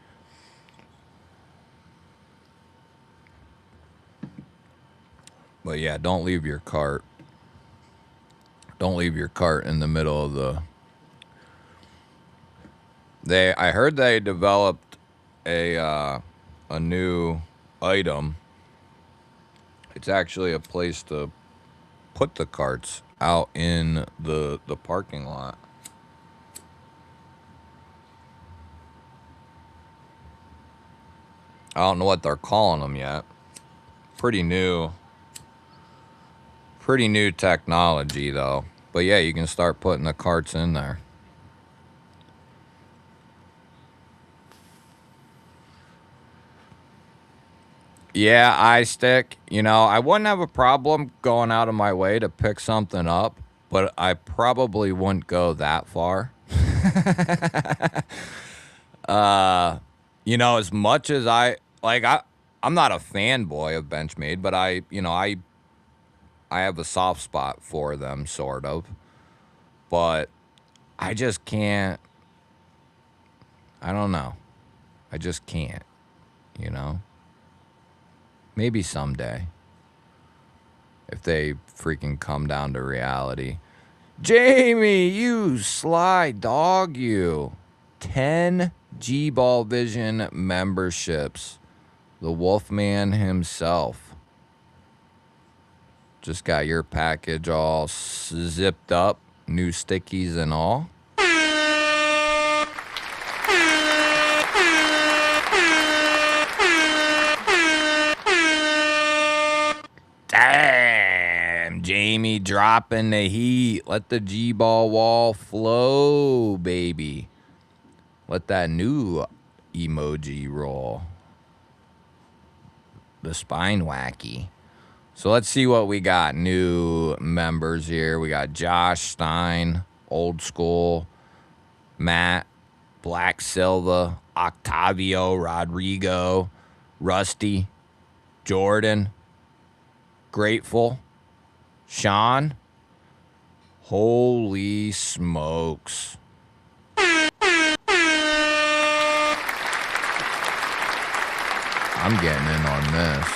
A: But yeah, don't leave your cart. Don't leave your cart in the middle of the... I heard they developed a new item. It's actually a place to put the carts out in the parking lot. I don't know what they're calling them yet. Pretty new technology though. But yeah, you can start putting the carts in there. Yeah, iStick. You know, I wouldn't have a problem going out of my way to pick something up, but I probably wouldn't go that far. You know, as much as I'm not a fanboy of Benchmade, but I have a soft spot for them, sort of. but I just can't. I don't know. I just can't, you know? Maybe someday. If they freaking come down to reality. Jamie, you sly dog, you. 10 GBall Vision memberships. The Wolfman himself. Just got your package all zipped up. New stickies and all. Damn, Jamie dropping the heat. Let the GBall wall flow, baby. Let that new emoji roll. The spine wacky. So let's see what we got. New members here. We got Josh Stein, old school, Matt, Black Silva, Octavio, Rodrigo, Rusty, Jordan, Grateful, Sean. Holy smokes. I'm getting in on this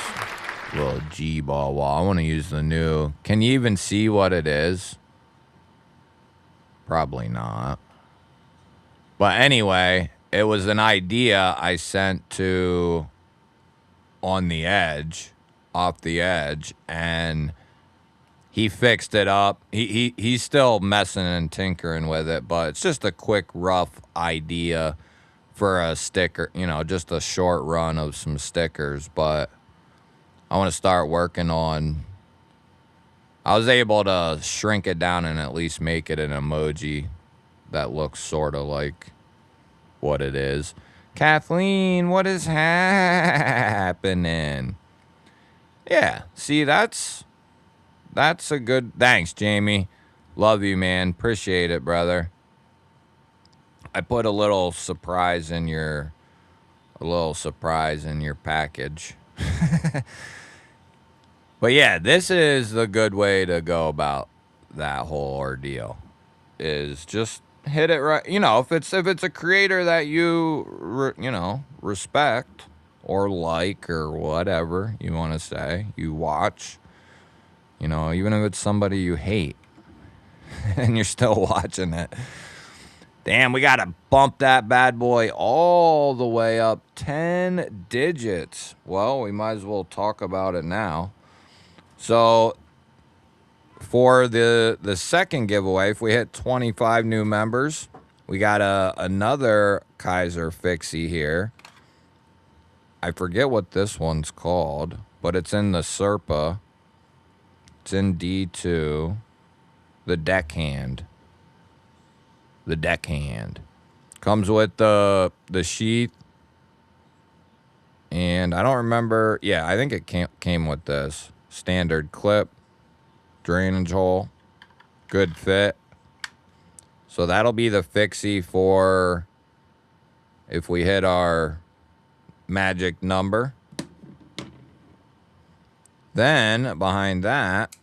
A: little GBall wall. I want to use the new. Can you even see what it is? Probably not. But anyway, it was an idea I sent to On the Edge, Off the Edge, and he fixed it up. He's still messing and tinkering with it, but it's just a quick, rough idea for a sticker, you know, just a short run of some stickers. But I want to start working on. I was able to shrink it down and at least make it an emoji that looks sort of like what it is. Kathleen, what is happening? Yeah, see, that's a good. Thanks, Jamie. Love you, man. Appreciate it, brother. I put a little surprise in your package. But yeah, this is the good way to go about that whole ordeal. Is just hit it right. You know, if it's a creator that you respect or like or whatever you want to say, you watch. You know, even if it's somebody you hate, and you're still watching it. Damn, we got to bump that bad boy all the way up 10 digits. Well, we might as well talk about it now. So, for the second giveaway, if we hit 25 new members, we got another Kaiser Fixie here. I forget what this one's called, but it's in the Serpa. It's in D2. The deckhand. The deckhand. Comes with the sheath. And I don't remember. Yeah, I think it came with this. Standard clip. Drainage hole. Good fit. So that'll be the fixie for if we hit our magic number. Then, behind that,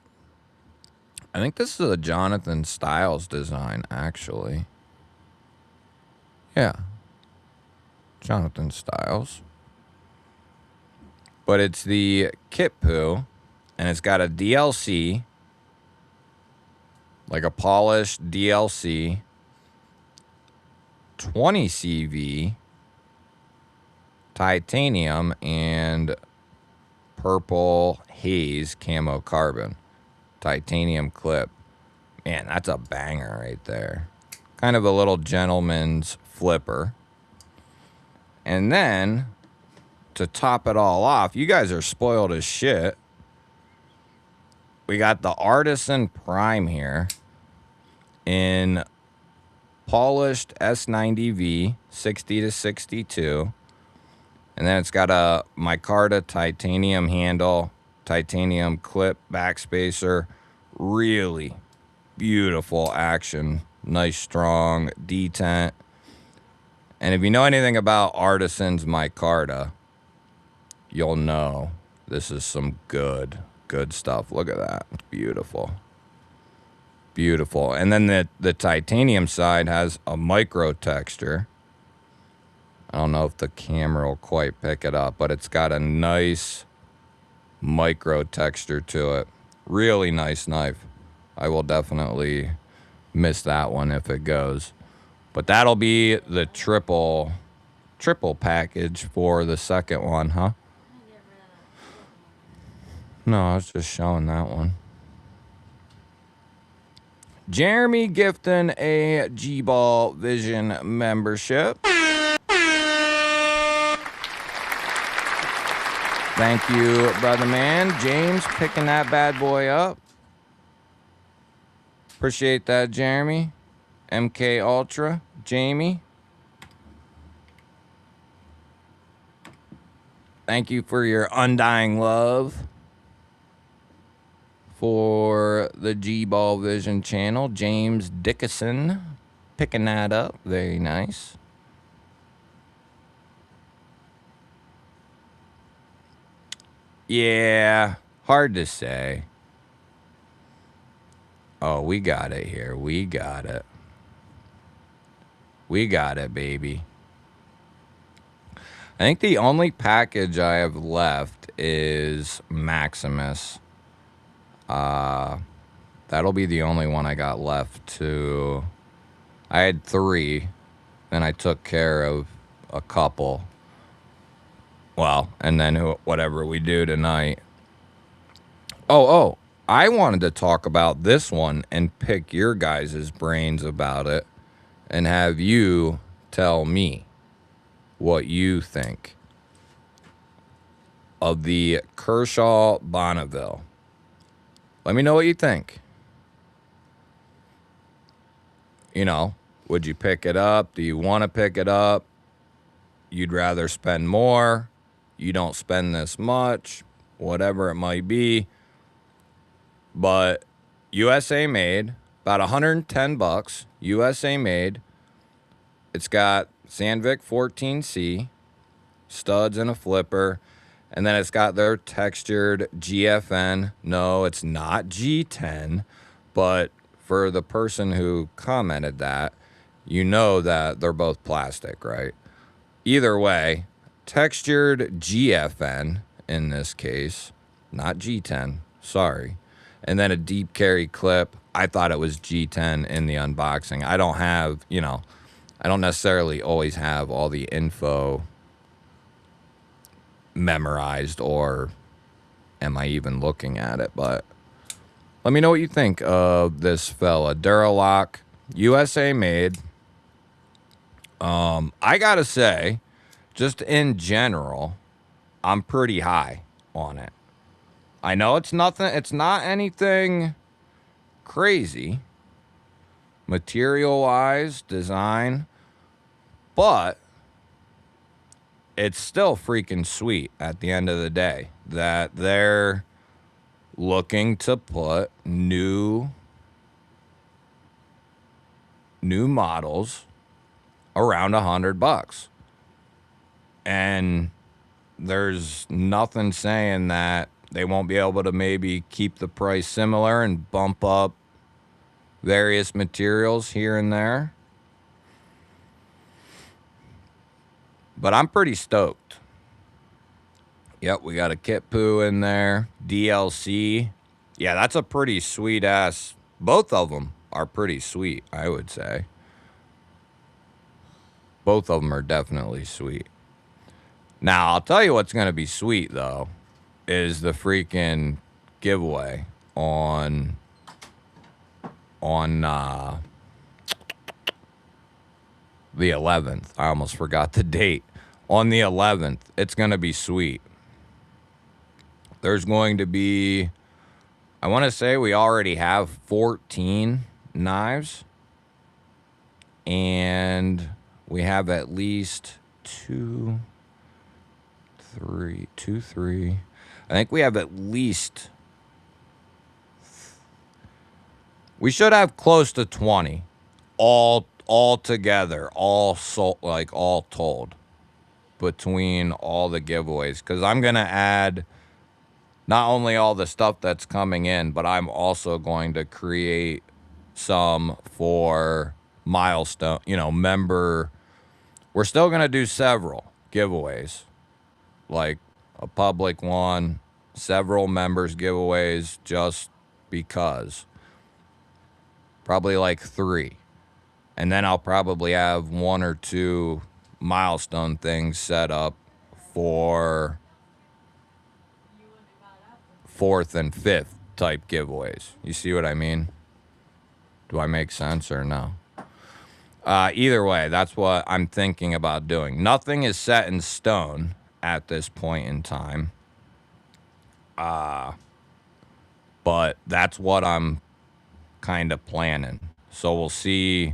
A: I think this is a Jonathan Styles design, actually. Yeah. Jonathan Styles. But it's the Kit Poo, and it's got a DLC, like a polished DLC, 20 CV, titanium, and purple haze camo carbon. Titanium clip. Man, that's a banger right there. Kind of a little gentleman's flipper. And then, to top it all off, you guys are spoiled as shit. We got the Artisan Prime here in polished S90V, 60 to 62. And then it's got a micarta titanium handle, titanium clip backspacer. Really beautiful action. Nice, strong detent. And if you know anything about Artisan's micarta, you'll know this is some good stuff. Look at that. Beautiful. Beautiful. And then the titanium side has a micro texture. I don't know if the camera will quite pick it up, but it's got a nice micro texture to it. Really nice knife. I will definitely miss that one if it goes. But that'll be the triple package for the second one, huh? No, I was just showing that one. Jeremy gifting a GBall Vision membership. Thank you, brother man. James picking that bad boy up. Appreciate that, Jeremy. MK Ultra, Jamie. Thank you for your undying love for the GBall Vision channel. James Dickinson picking that up. Very nice. Yeah, hard to say. Oh, we got it here. We got it. We got it, baby. I think the only package I have left is Maximus. That'll be the only one I got left to. I had 3, then I took care of a couple. Well, and then whatever we do tonight. Oh, I wanted to talk about this one and pick your guys' brains about it and have you tell me what you think of the Kershaw Bonneville. Let me know what you think. You know, would you pick it up? Do you want to pick it up? You'd rather spend more? You don't spend this much? Whatever it might be. But USA made, about 110 bucks, USA made. It's got Sandvik 14C, studs and a flipper, and then it's got their textured GFN. No, it's not G10, but for the person who commented that, you know that they're both plastic, right? Either way, textured GFN in this case, not G10, sorry. And then a deep carry clip. I thought it was G10 in the unboxing. I don't have, you know, I don't necessarily always have all the info memorized, or am I even looking at it? But let me know what you think of this fella. Duralock, USA made. I gotta say, just in general, I'm pretty high on it. I know it's nothing, it's not anything crazy material wise, design, but it's still freaking sweet at the end of the day that they're looking to put new models around $100. And there's nothing saying that they won't be able to maybe keep the price similar and bump up various materials here and there. But I'm pretty stoked. Yep, we got a Kit Poo in there. DLC. Yeah, that's a pretty sweet ass. Both of them are pretty sweet, I would say. Both of them are definitely sweet. Now, I'll tell you what's going to be sweet, though, is the freaking giveaway on the 11th. I almost forgot the date. On the 11th, it's going to be sweet. There's going to be, I want to say we already have 14 knives. And we have at least two, three. I think we have at least, we should have close to 20 all together, all told between all the giveaways. Because I'm going to add not only all the stuff that's coming in, but I'm also going to create some for milestone, member. We're still going to do several giveaways, like a public one, several members giveaways, just because. Probably like 3. And then I'll probably have 1 or 2 milestone things set up for 4th and 5th type giveaways. You see what I mean? Do I make sense or no? Either way, that's what I'm thinking about doing. Nothing is set in stone at this point in time. But that's what I'm kind of planning. So we'll see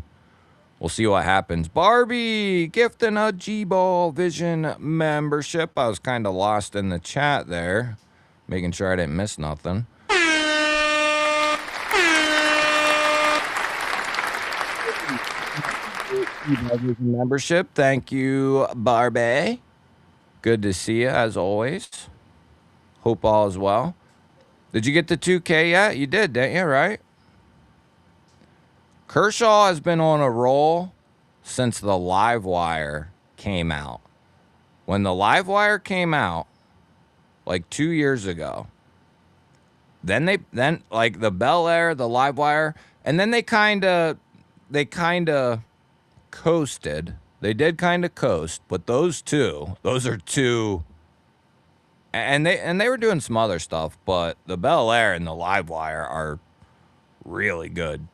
A: what happens. Barbie gifting a GBall Vision membership. I was kind of lost in the chat there, making sure I didn't miss nothing. Membership. Thank you, Barbie. Good to see you as always. Hope all is well. Did you get the 2K yet? You did, didn't you? Right? Kershaw has been on a roll since the Live Wire came out. When the Live Wire came out, like 2 years ago, then like the Bel Air, the Live Wire, and then they kind of coasted. They did kind of coast, but those are two. And they were doing some other stuff, but the Bel Air and the Live Wire are really good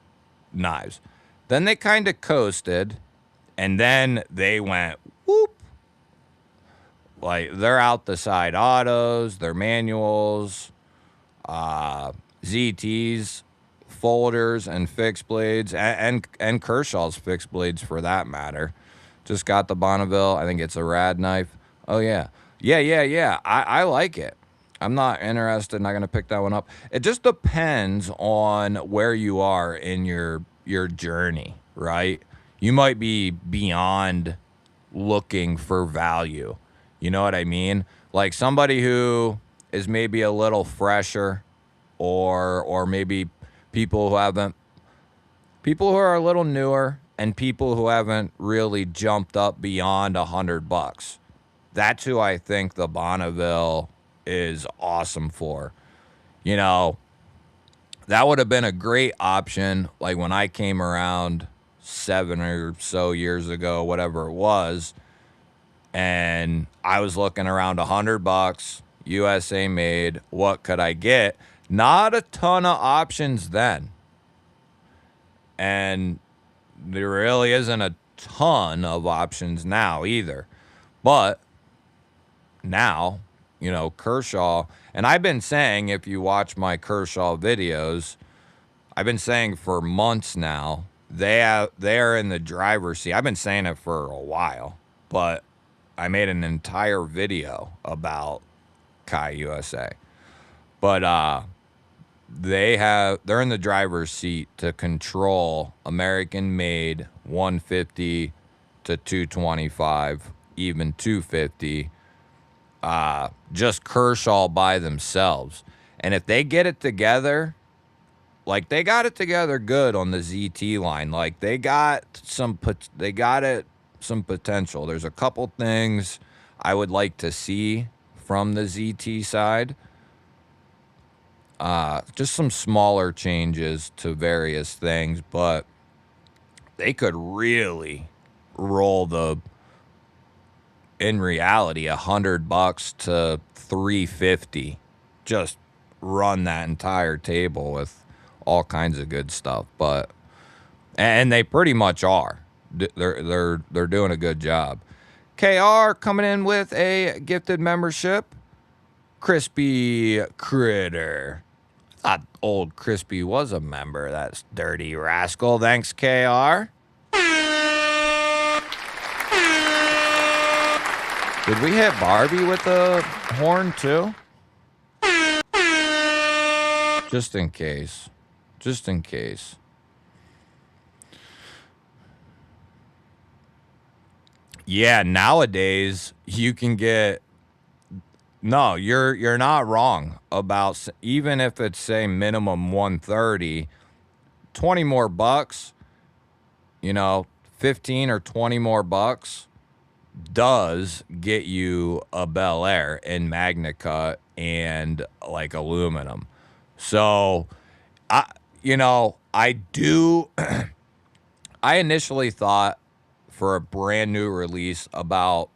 A: knives. Then they kind of coasted, and then they went whoop. Like, they're out the side autos, their manuals, ZTs, folders, and fixed blades, and Kershaw's fixed blades for that matter. Just got the Bonneville. I think it's a rad knife. Oh, yeah. Yeah. I like it. I'm not interested. Not going to pick that one up. It just depends on where you are in your journey, right? You might be beyond looking for value. You know what I mean? Like somebody who is maybe a little fresher, or maybe people who are a little newer, and people who haven't really jumped up beyond $100. That's who I think the Bonneville is awesome for. That would have been a great option, like when I came around 7 or so years ago, whatever it was, and I was looking around $100, USA made. What could I get? Not a ton of options then, and there really isn't a ton of options now either. But now, Kershaw, and I've been saying, if you watch my Kershaw videos, I've been saying for months now, they're in the driver's seat. I've been saying it for a while, but I made an entire video about Kai USA. But they're in the driver's seat to control American-made 150 to 225, even 250. Just Kershaw by themselves. And if they get it together, like they got it together good on the ZT line, like they got some potential. There's a couple things I would like to see from the ZT side. Just some smaller changes to various things, but they could really roll in reality, $100 to $350. Just run that entire table with all kinds of good stuff. And they pretty much are. They're doing a good job. KR coming in with a gifted membership. Crispy Critter. I thought old Crispy was a member. That's dirty rascal. Thanks, KR. Did we hit Barbie with the horn too? Just in case. Yeah, nowadays you can get. No, you're not wrong about, even if it's say minimum 130 20 more bucks, you know, 15 or 20 more bucks does get you a Bel Air in Magna Cut and like aluminum. So, I do. I initially thought for a brand new release about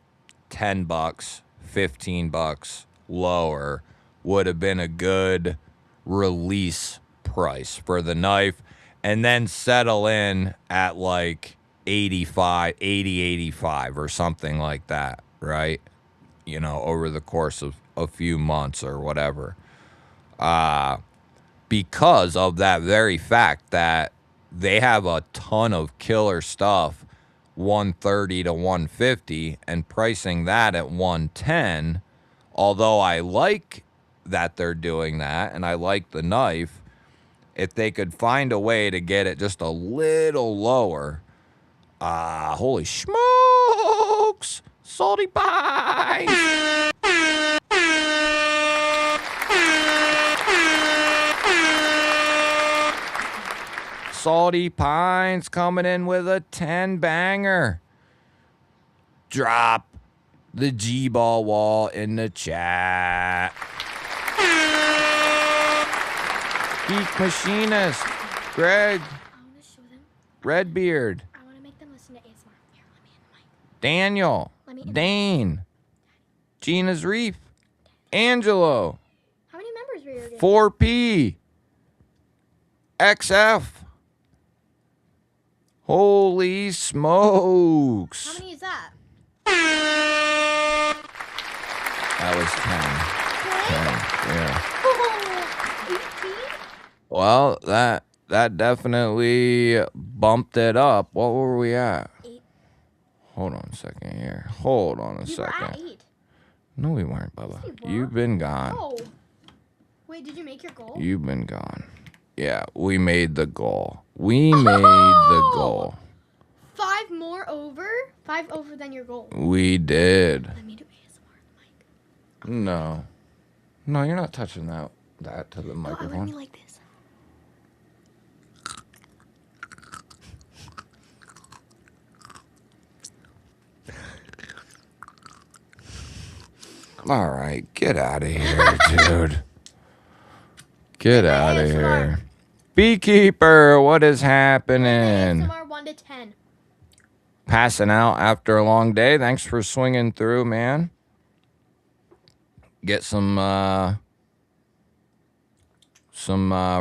A: 10 bucks, 15 bucks lower would have been a good release price for the knife, and then settle in at like 85 or something like that, right? Over the course of a few months or whatever. Because of that very fact that they have a ton of killer stuff 130 to 150 and pricing that at 110. Although I like that they're doing that and I like the knife, if they could find a way to get it just a little lower, holy smokes, salty pies. Salty Pines coming in with a 10 banger. Drop the GBall wall in the chat. Geek Machinist, Greg,
B: I want to show them.
A: Redbeard,
B: I want to make them listen to ASMR. Here, let me in the mic.
A: Daniel,
B: Let me in.
A: Dane, Gina's Reef, Angelo,
B: How many members were you getting?
A: 4P, XF. Holy smokes.
B: How many is that?
A: That was 10. 10, yeah.
B: Oh, 18?
A: Well, that definitely bumped it up. What were we at?
B: 8.
A: Hold on a second here. Hold on a
B: You
A: second.
B: were at 8.
A: No, we weren't, Bubba.
B: Yes, we were.
A: You've been gone.
B: Oh. Wait, did you make your goal?
A: You've been gone. Yeah, we made the goal. We made the goal.
B: 5 more over? 5 over than your goal.
A: We did.
B: Let me do ASMR on the mic.
A: No. No, you're not touching that to the
B: No, I want to
A: microphone.
B: be like this.
A: All right, get out of here, dude. Get out of here. Beekeeper, what is happening?
B: ASMR 1 to 10.
A: Passing out after a long day. Thanks for swinging through, man. Get some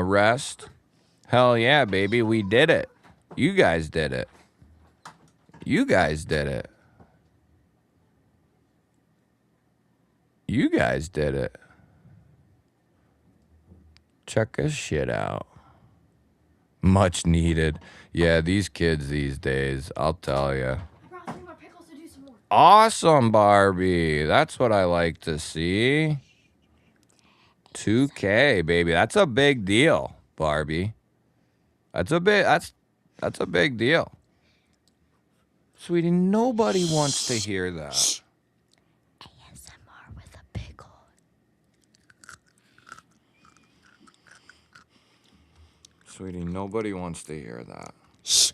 A: rest. Hell yeah, baby, we did it. You guys did it. You guys did it. You guys did it. Check this shit out. Much needed. Yeah, these kids these days, I'll tell you.
B: I brought 3 more pickles to do some more.
A: Awesome, Barbie. That's what I like to see. 2K, baby. That's a big deal, Barbie. That's a big deal. Sweetie, nobody wants to hear that.
B: ASMR with a pickle.
A: Sweetie, nobody wants to hear that.
B: Shh.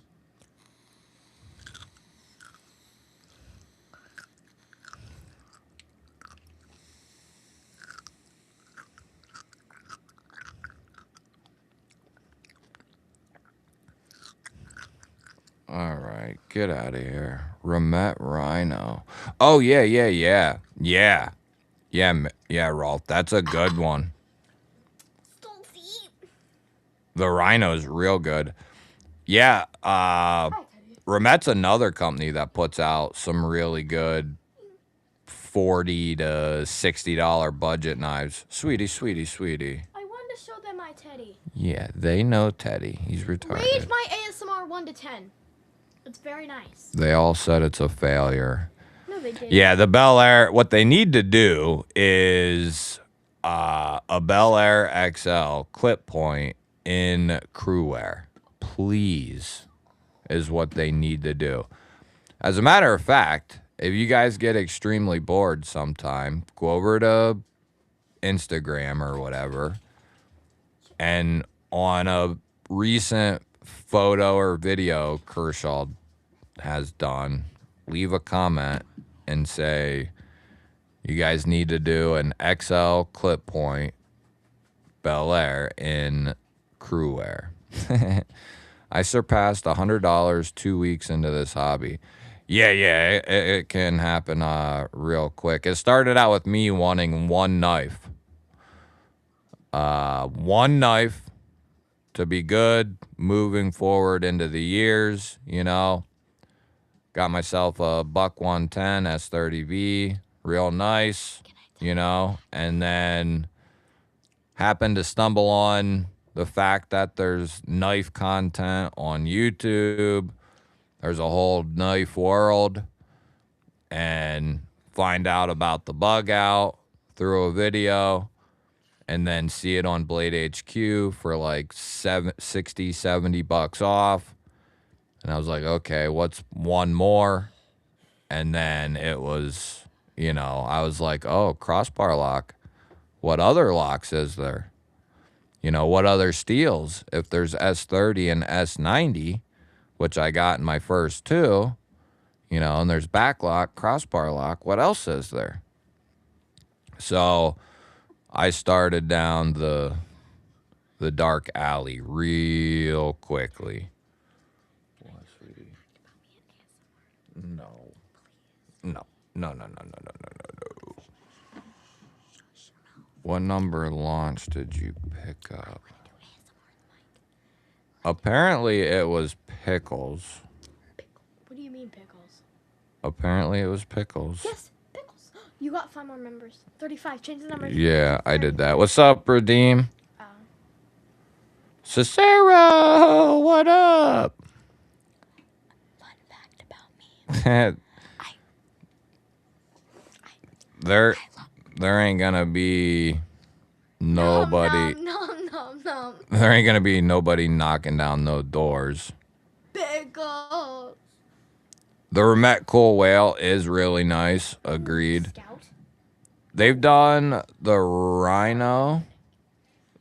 A: All right, get out of here. Ramet Rhino. Oh, yeah. Yeah, Rolf, that's a good one.
B: Don't see.
A: The Rhino's real good. Yeah, Ramet's another company that puts out some really good $40 to $60 budget knives. Sweetie.
B: I wanted to show them my teddy.
A: Yeah, they know Teddy. He's retarded.
B: Rate my ASMR 1 to 10. It's very nice.
A: They all said it's a failure.
B: No, they didn't.
A: Yeah, the Bel Air, what they need to do is a Bel Air XL clip point in crew wear. Please, is what they need to do. As a matter of fact, if you guys get extremely bored sometime, go over to Instagram or whatever, and on a recent photo or video Kershaw has done, leave a comment and say, you guys need to do an XL clip point Bel Air in crew wear. I surpassed $100 2 weeks into this hobby. Yeah, it can happen real quick. It started out with me wanting one knife. One knife to be good moving forward into the years, you know. Got myself a buck 110 S30V, real nice, you know, and then happened to stumble on the fact that there's knife content on YouTube. There's a whole knife world, and find out about the bug out through a video, and then see it on Blade HQ for like 60, 70 bucks off. And I was like, okay, what's one more? And then it was, you know, I was like, oh, crossbar lock. What other locks is there? You know, what other steels? If there's S30 and S90, which I got in my first two, you know, and there's back lock, crossbar lock, what else is there? So I started down the dark alley real quickly. What, sweetie? No. No. What number launch did you pick up? Apparently it was Pickles.
B: What do you mean, Pickles?
A: Apparently it was Pickles.
B: Yes, Pickles. You got 5 more members. 35. Change the number.
A: Yeah, I did that. What's up, Redeem?
B: Oh.
A: Cicero, what up?
B: Fun fact about me.
A: There ain't gonna be nobody.
B: No.
A: There ain't gonna be nobody knocking down no doors.
B: Pickles.
A: The Remet Cool Whale is really nice. Agreed.
B: Scout.
A: They've done the Rhino,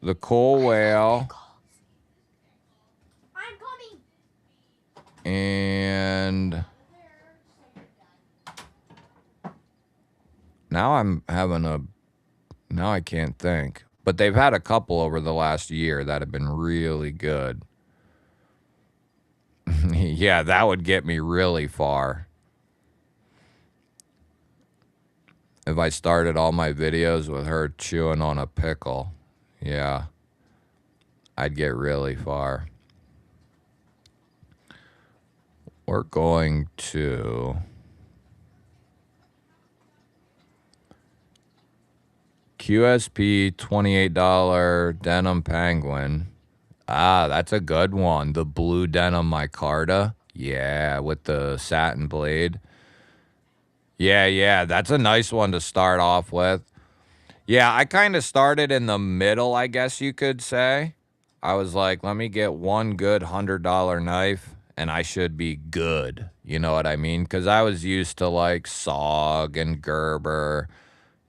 A: the Cool Whale,
B: I'm coming.
A: and now I can't think. But they've had a couple over the last year that have been really good. Yeah, that would get me really far. If I started all my videos with her chewing on a pickle, yeah, I'd get really far. We're going to QSP $28 denim penguin. Ah, that's a good one. The blue denim micarta. Yeah, with the satin blade. Yeah, that's a nice one to start off with. Yeah, I kind of started in the middle, I guess you could say. I was like, let me get one good $100 knife and I should be good. You know what I mean? Because I was used to like SOG and Gerber,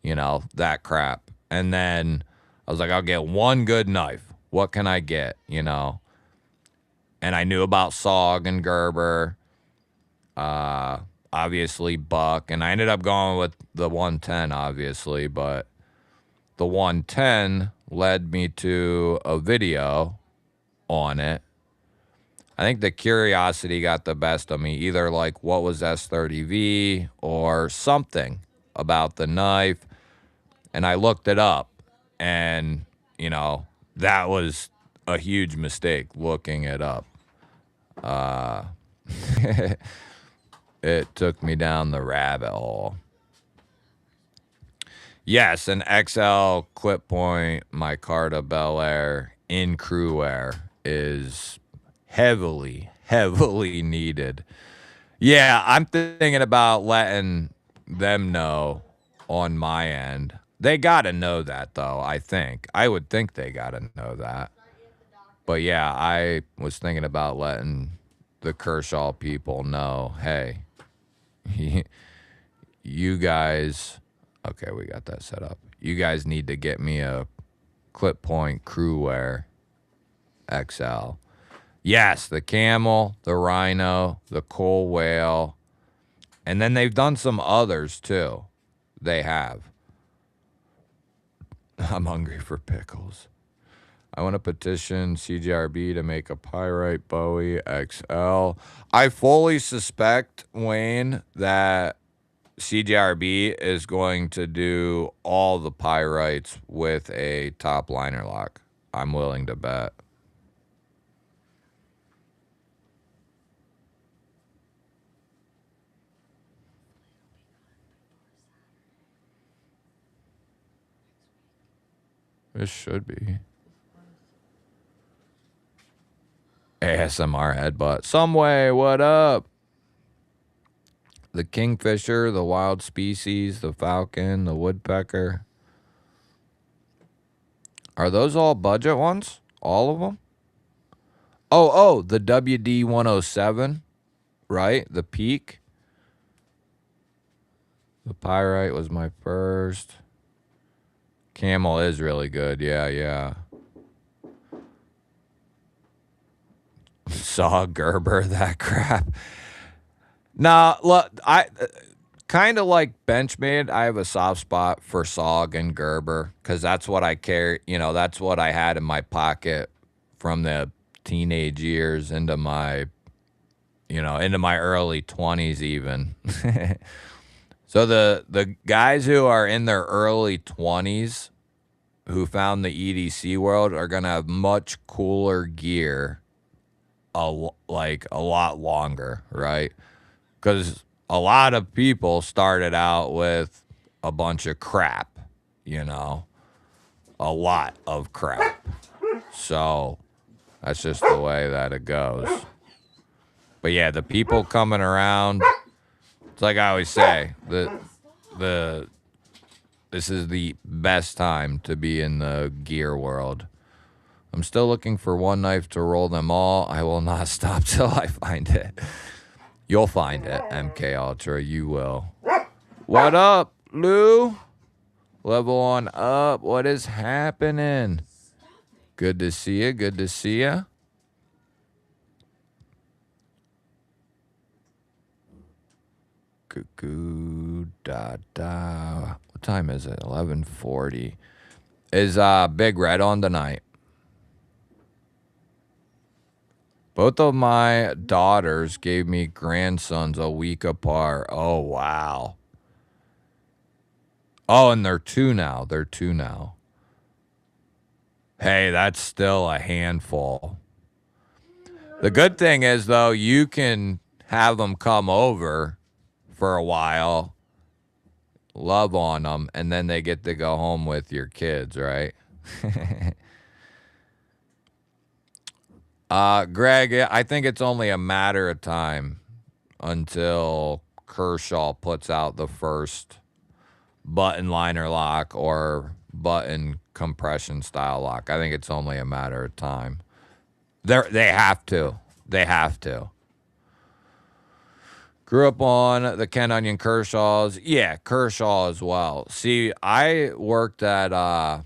A: you know, that crap. And then I was like, I'll get one good knife. What can I get, you know? And I knew about SOG and Gerber, obviously Buck. And I ended up going with the 110, obviously. But the 110 led me to a video on it. I think the curiosity got the best of me. Either like what was S30V or something about the knife. And I looked it up, and, you know, that was a huge mistake, looking it up. It took me down the rabbit hole. Yes, an XL clip point micarta Bel Air in crew wear is heavily needed. Yeah, I'm thinking about letting them know on my end. They gotta know that, though, I think. I would think they gotta know that. But yeah, I was thinking about letting the Kershaw people know, hey, you guys, okay, we got that set up. You guys need to get me a clip point crew wear XL. Yes, the camel, the rhino, the coal whale. And then they've done some others too. They have. I'm hungry for pickles. I want to petition CGRB to make a Pyrite Bowie XL. I fully suspect, Wayne, that CGRB is going to do all the Pyrites with a top liner lock. I'm willing to bet. This should be. ASMR headbutt. Some way, what up? The kingfisher, the wild species, the falcon, the woodpecker. Are those all budget ones? All of them? Oh, the WD 107, right? The peak. The pyrite was my first. Camel is really good. Yeah. Saw Gerber, that crap. Nah, look, I kind of like Benchmade. I have a soft spot for Sog and Gerber because that's what I carry. You know, that's what I had in my pocket from the teenage years into my, into my early 20s even. So the guys who are in their early 20s who found the EDC world are going to have much cooler gear a lot longer, right? Because a lot of people started out with a bunch of crap, a lot of crap. So that's just the way that it goes. But yeah, the people coming around, it's like I always say, this is the best time to be in the gear world. I'm still looking for one knife to roll them all. I will not stop till I find it. You'll find it, MK Ultra. You will. What up, Lou? Level on up. What is happening? Good to see you. Good to see you. Cuckoo da da. What time is it? 11:40. Is Big Red on tonight? Both of my daughters gave me grandsons a week apart. Oh, wow. Oh, and they're two now. Hey, that's still a handful. The good thing is, though, you can have them come over for a while, love on them, and then they get to go home with your kids, right? Greg, I think it's only a matter of time until Kershaw puts out the first button liner lock or button compression style lock. I think it's only a matter of time. They have to. Grew up on the Ken Onion Kershaws. Yeah, Kershaw as well. See, I worked at, I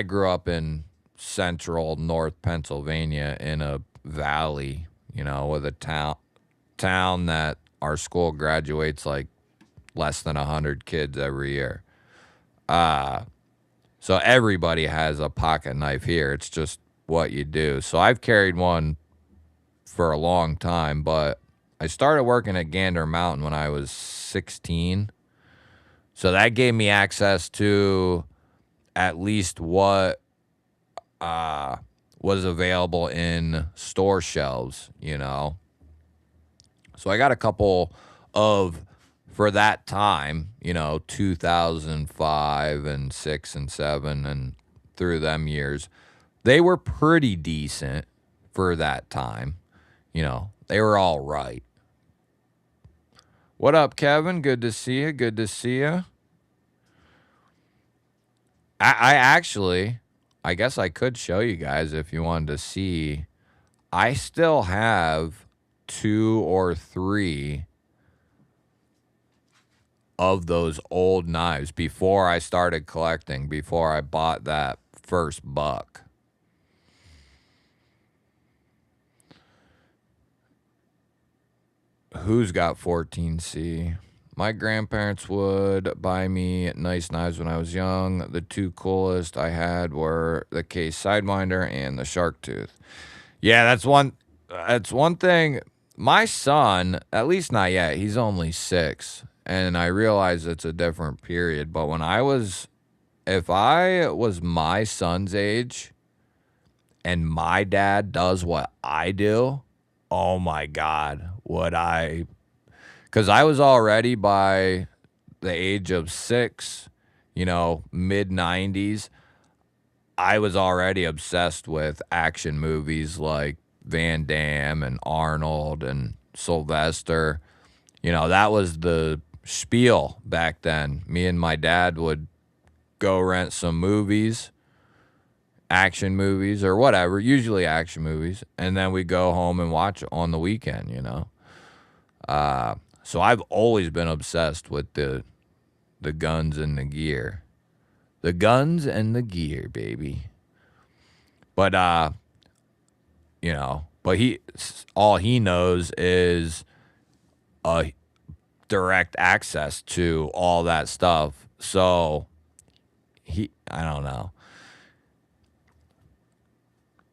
A: grew up in central North Pennsylvania in a valley, with a town that our school graduates like less than 100 kids every year. So everybody has a pocket knife here. It's just what you do. So I've carried one for a long time, but I started working at Gander Mountain when I was 16. So that gave me access to at least what was available in store shelves, So I got a couple of, for that time, 2005 and 6 and 7 and through them years, they were pretty decent for that time. They were all right. What up, Kevin? Good to see you. I actually, I guess I could show you guys if you wanted to see. I still have 2 or 3 of those old knives before I started collecting, before I bought that first buck. Who's got 14C? My grandparents would buy me nice knives when I was young. The two coolest I had were the case sidewinder and the shark tooth. Yeah, that's one. That's one thing. My son, at least not yet. He's only 6, and I realize it's a different period. But if I was my son's age, and my dad does what I do, oh my God, would I? Because I was already by the age of 6, mid 90s, I was already obsessed with action movies like Van Damme and Arnold and Sylvester. That was the spiel back then. Me and my dad would go rent some movies, action movies or whatever, usually action movies, and then we go home and watch it on the weekend. So I've always been obsessed with the guns and the gear. The guns and the gear, baby. But but all he knows is direct access to all that stuff. So I don't know.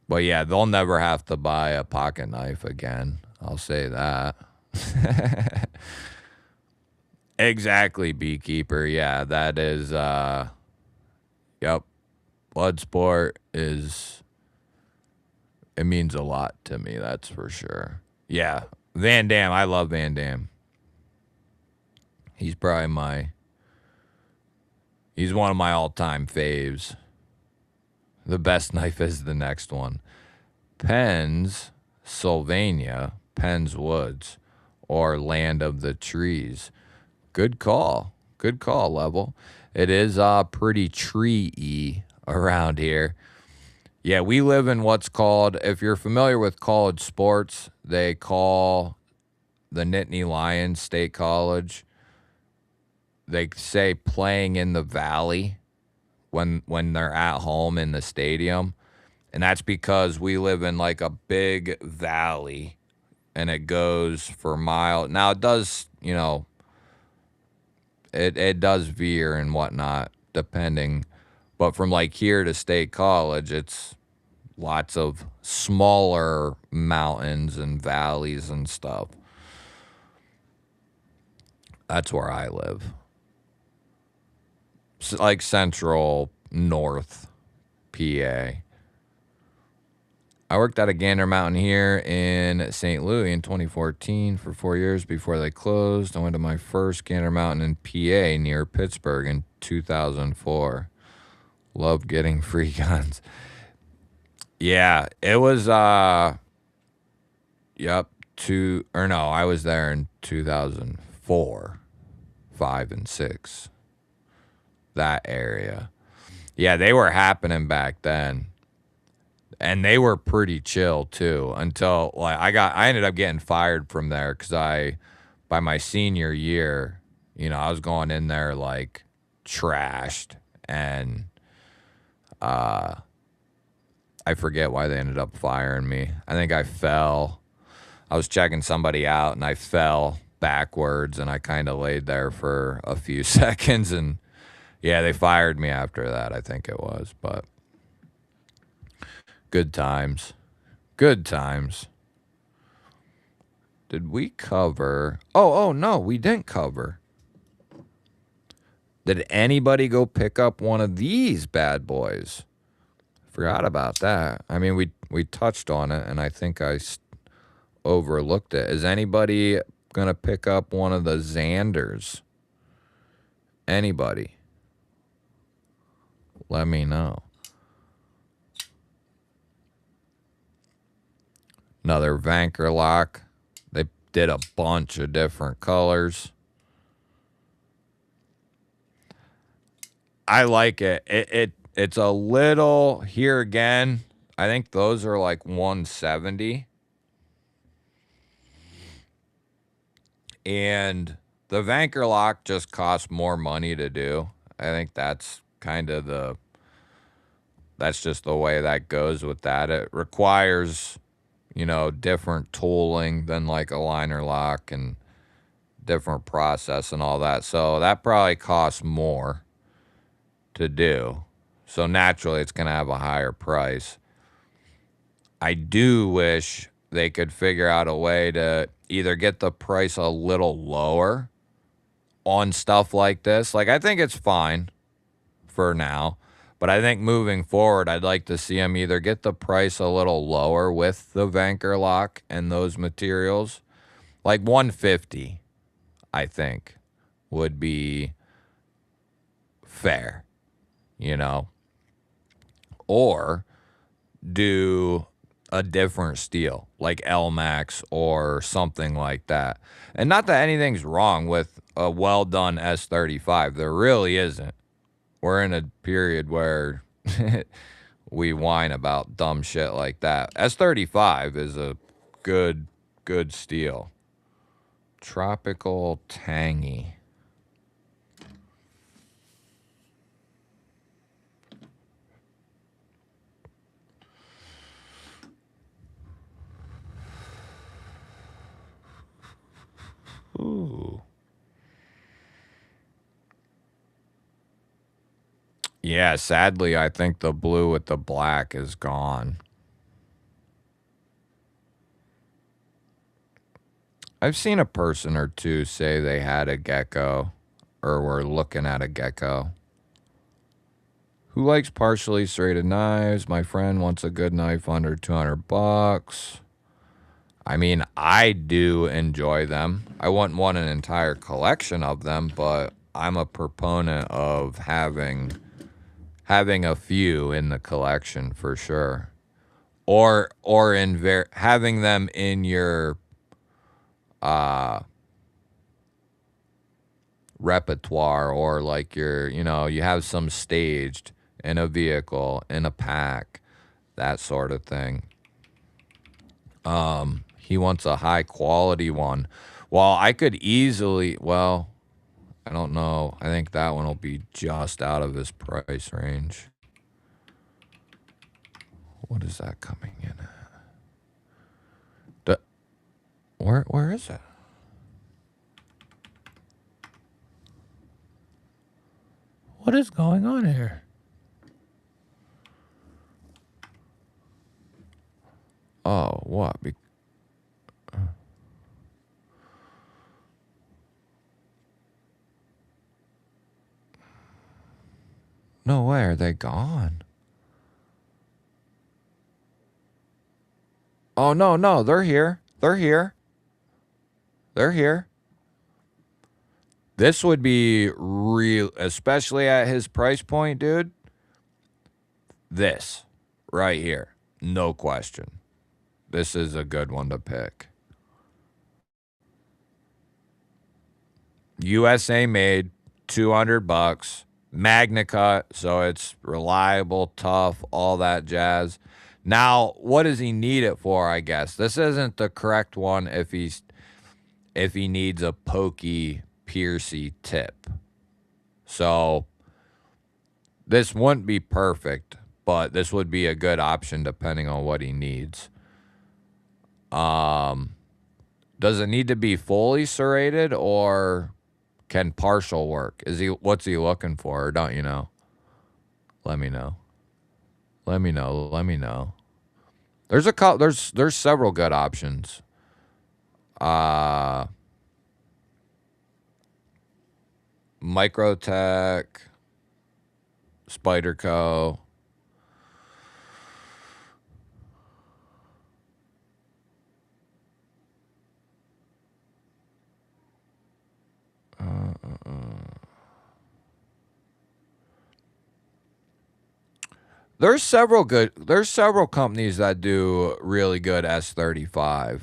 A: But yeah, they'll never have to buy a pocket knife again. I'll say that. Exactly, beekeeper. Yeah, that is yep. Bloodsport it means a lot to me, that's for sure. Yeah. Van Damme, I love Van Damme. He's one of my all-time faves. The best knife is the next one. Penn's Sylvania, Penn's Woods, or Land of the Trees. Good call. Good call, Level. It is pretty tree-y around here. Yeah, we live in what's called, if you're familiar with college sports, they call the Nittany Lions State College, they say playing in the valley when they're at home in the stadium. And that's because we live in like a big valley and it goes for miles. Now it does, it does veer and whatnot, depending. But from like here to State College, it's lots of smaller mountains and valleys and stuff. That's where I live. It's like central north PA. I worked at a Gander Mountain here in St. Louis in 2014 for 4 years before they closed. I went to my first Gander Mountain in PA near Pittsburgh in 2004. Loved getting free guns. Yeah, it was, yep, I was there in 2004, 5, and 6. That area. Yeah, they were happening back then. And they were pretty chill too until like I ended up getting fired from there because by my senior year, I was going in there like trashed and I forget why they ended up firing me. I think I fell. I was checking somebody out and I fell backwards and I kind of laid there for a few seconds and yeah, they fired me after that, I think it was, but good times. Good times. Did we cover? Oh, no, we didn't cover. Did anybody go pick up one of these bad boys? Forgot about that. I mean, we touched on it, and I think I overlooked it. Is anybody going to pick up one of the Xanders? Anybody? Let me know. Another Vanker lock. They did a bunch of different colors. I like it. It's a little here again. I think those are like 170. And the Vanker lock just costs more money to do. I think that's kind of that's just the way that goes with that. It requires, you know, different tooling than like a liner lock and different process and all that. So that probably costs more to do. So naturally, it's going to have a higher price. I do wish they could figure out a way to either get the price a little lower on stuff like this. Like, I think it's fine for now, but I think moving forward, I'd like to see them either get the price a little lower with the Vanker lock and those materials. Like 150, I think, would be fair, you know, or do a different steel like L-Max or something like that. And not that anything's wrong with a well done S35. There really isn't. We're in a period where we whine about dumb shit like that. S35 is a good steel. Tropical tangy. Ooh. Yeah, sadly, I think the blue with the black is gone. I've seen a person or two say they had a gecko or were looking at a gecko. Who likes partially serrated knives? My friend wants a good knife under 200 bucks. I mean, I do enjoy them. I wouldn't want an entire collection of them, but I'm a proponent of having a few in the collection for sure. Or in having them in your repertoire, or like your, you know, you have some staged in a vehicle, in a pack, that sort of thing. He wants a high quality one. Well, I could easily, well, I don't know. I think that one will be just out of his price range. What is that coming in at? Where is it? What is going on here? Oh, what? No way, are they gone? Oh, no, they're here. They're here. They're here. This would be real, especially at his price point, dude. This right here, no question. This is a good one to pick. USA made, 200 bucks, Magna Cut, so it's reliable, tough, all that jazz. Now, what does he need it for, I guess? This isn't the correct one if he needs a pokey, piercy tip. So this wouldn't be perfect, but this would be a good option depending on what he needs. Does it need to be fully serrated, or can partial work? What's he looking for, or don't you know? Let me know. Let me know. There's several good options. Microtech, Spyderco. There's several companies that do really good S35.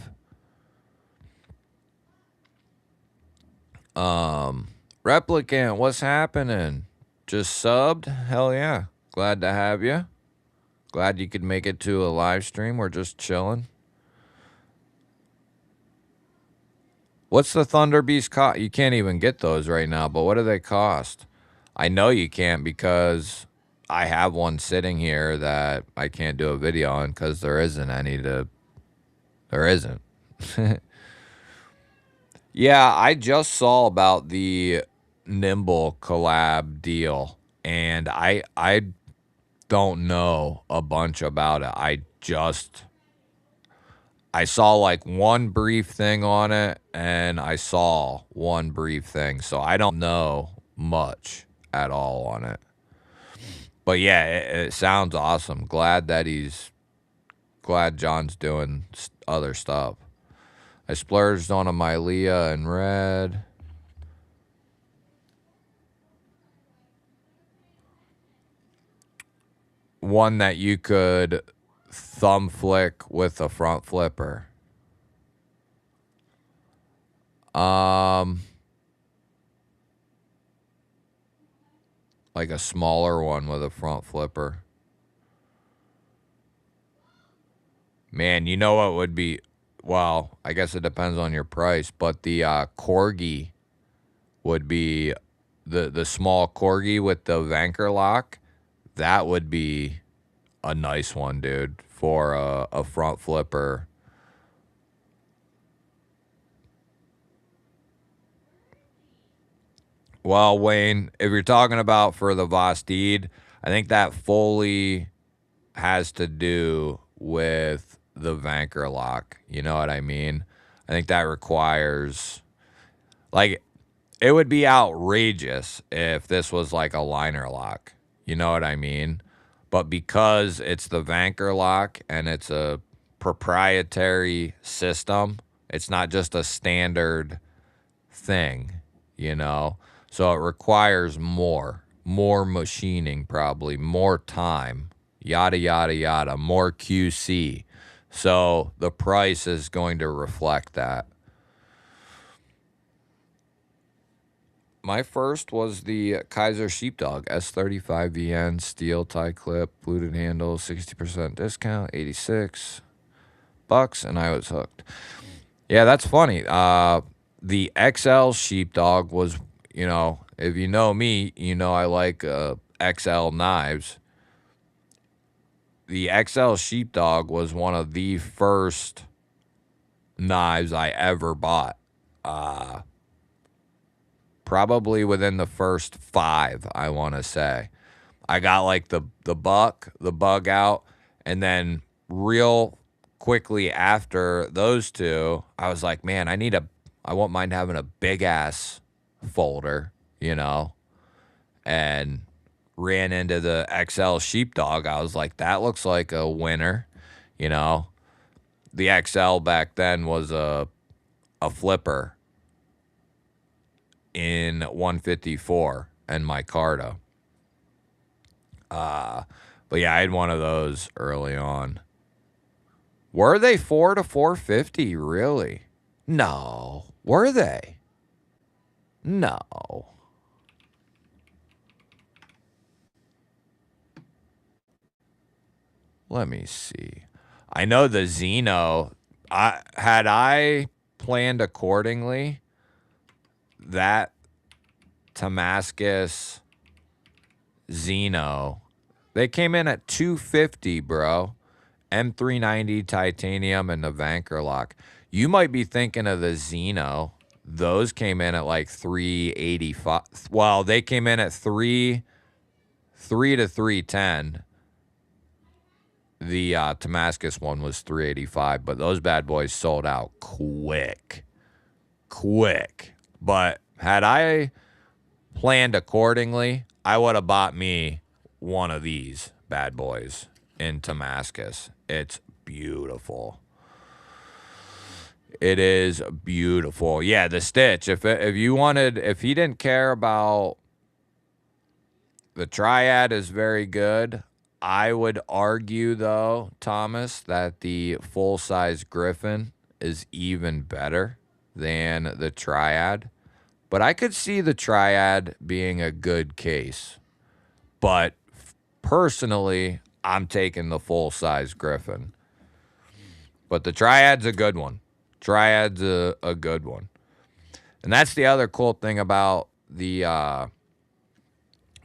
A: Replicant, what's happening? Just subbed? Hell yeah. Glad to have you. Glad you could make it to a live stream. We're just chilling. What's the Thunder Beast cost? You can't even get those right now, but what do they cost? I know you can't because I have one sitting here that I can't do a video on because there isn't any to There isn't. Yeah, I just saw about the Nimble collab deal, and I don't know a bunch about it. I saw like one brief thing on it, and I saw one brief thing, so I don't know much at all on it. But yeah, it sounds awesome. Glad John's doing other stuff. I splurged on a Mylea in red. One that you could thumb flick with a front flipper. Like a smaller one with a front flipper. Man, you know what would be, well, I guess it depends on your price, but the Corgi would be the small Corgi with the Vanker lock. That would be a nice one, dude, for a front flipper. Well, Wayne, if you're talking about for the Vosteed, I think that fully has to do with the Vanker lock. You know what I mean? I think that requires, like, it would be outrageous if this was like a liner lock. You know what I mean? But because it's the Vanker lock and it's a proprietary system, it's not just a standard thing, you know? So it requires more machining, probably, more time, yada, yada, yada, more QC. So the price is going to reflect that. My first was the Kaiser Sheepdog S35VN steel tie clip, bluted handle, 60% discount, $86, and I was hooked. Yeah, that's funny. The XL Sheepdog was, you know, if you know me, you know I like XL knives. The XL Sheepdog was one of the first knives I ever bought. Probably within the first 5, I want to say. I got like the bug out, and then real quickly after those two, I was like, man, I won't mind having a big ass folder, you know, and ran into the XL Sheepdog. I was like, that looks like a winner, you know. The XL back then was a flipper in 154 and micarta. But yeah, I had one of those early on. Were they 4 to 450? Really? No. Were they? No. Let me see. I know the Xeno. I planned accordingly, that Damascus Xeno, they came in at 250, bro. M390 titanium and the Vanker lock. You might be thinking of the Xeno. Those came in at like 385. Well, they came in at 3 to 310. The Damascus one was 385, but those bad boys sold out quick. But had I planned accordingly, I would have bought me one of these bad boys in Damascus. It's beautiful. It is beautiful. Yeah, the stitch. If he didn't care about the Triad, is very good. I would argue though, Thomas, that the full size Griffin is even better than the Triad. But I could see the Triad being a good case. But personally, I'm taking the full size Griffin. But the Triad's a good one. Triad's a good one. And that's the other cool thing about the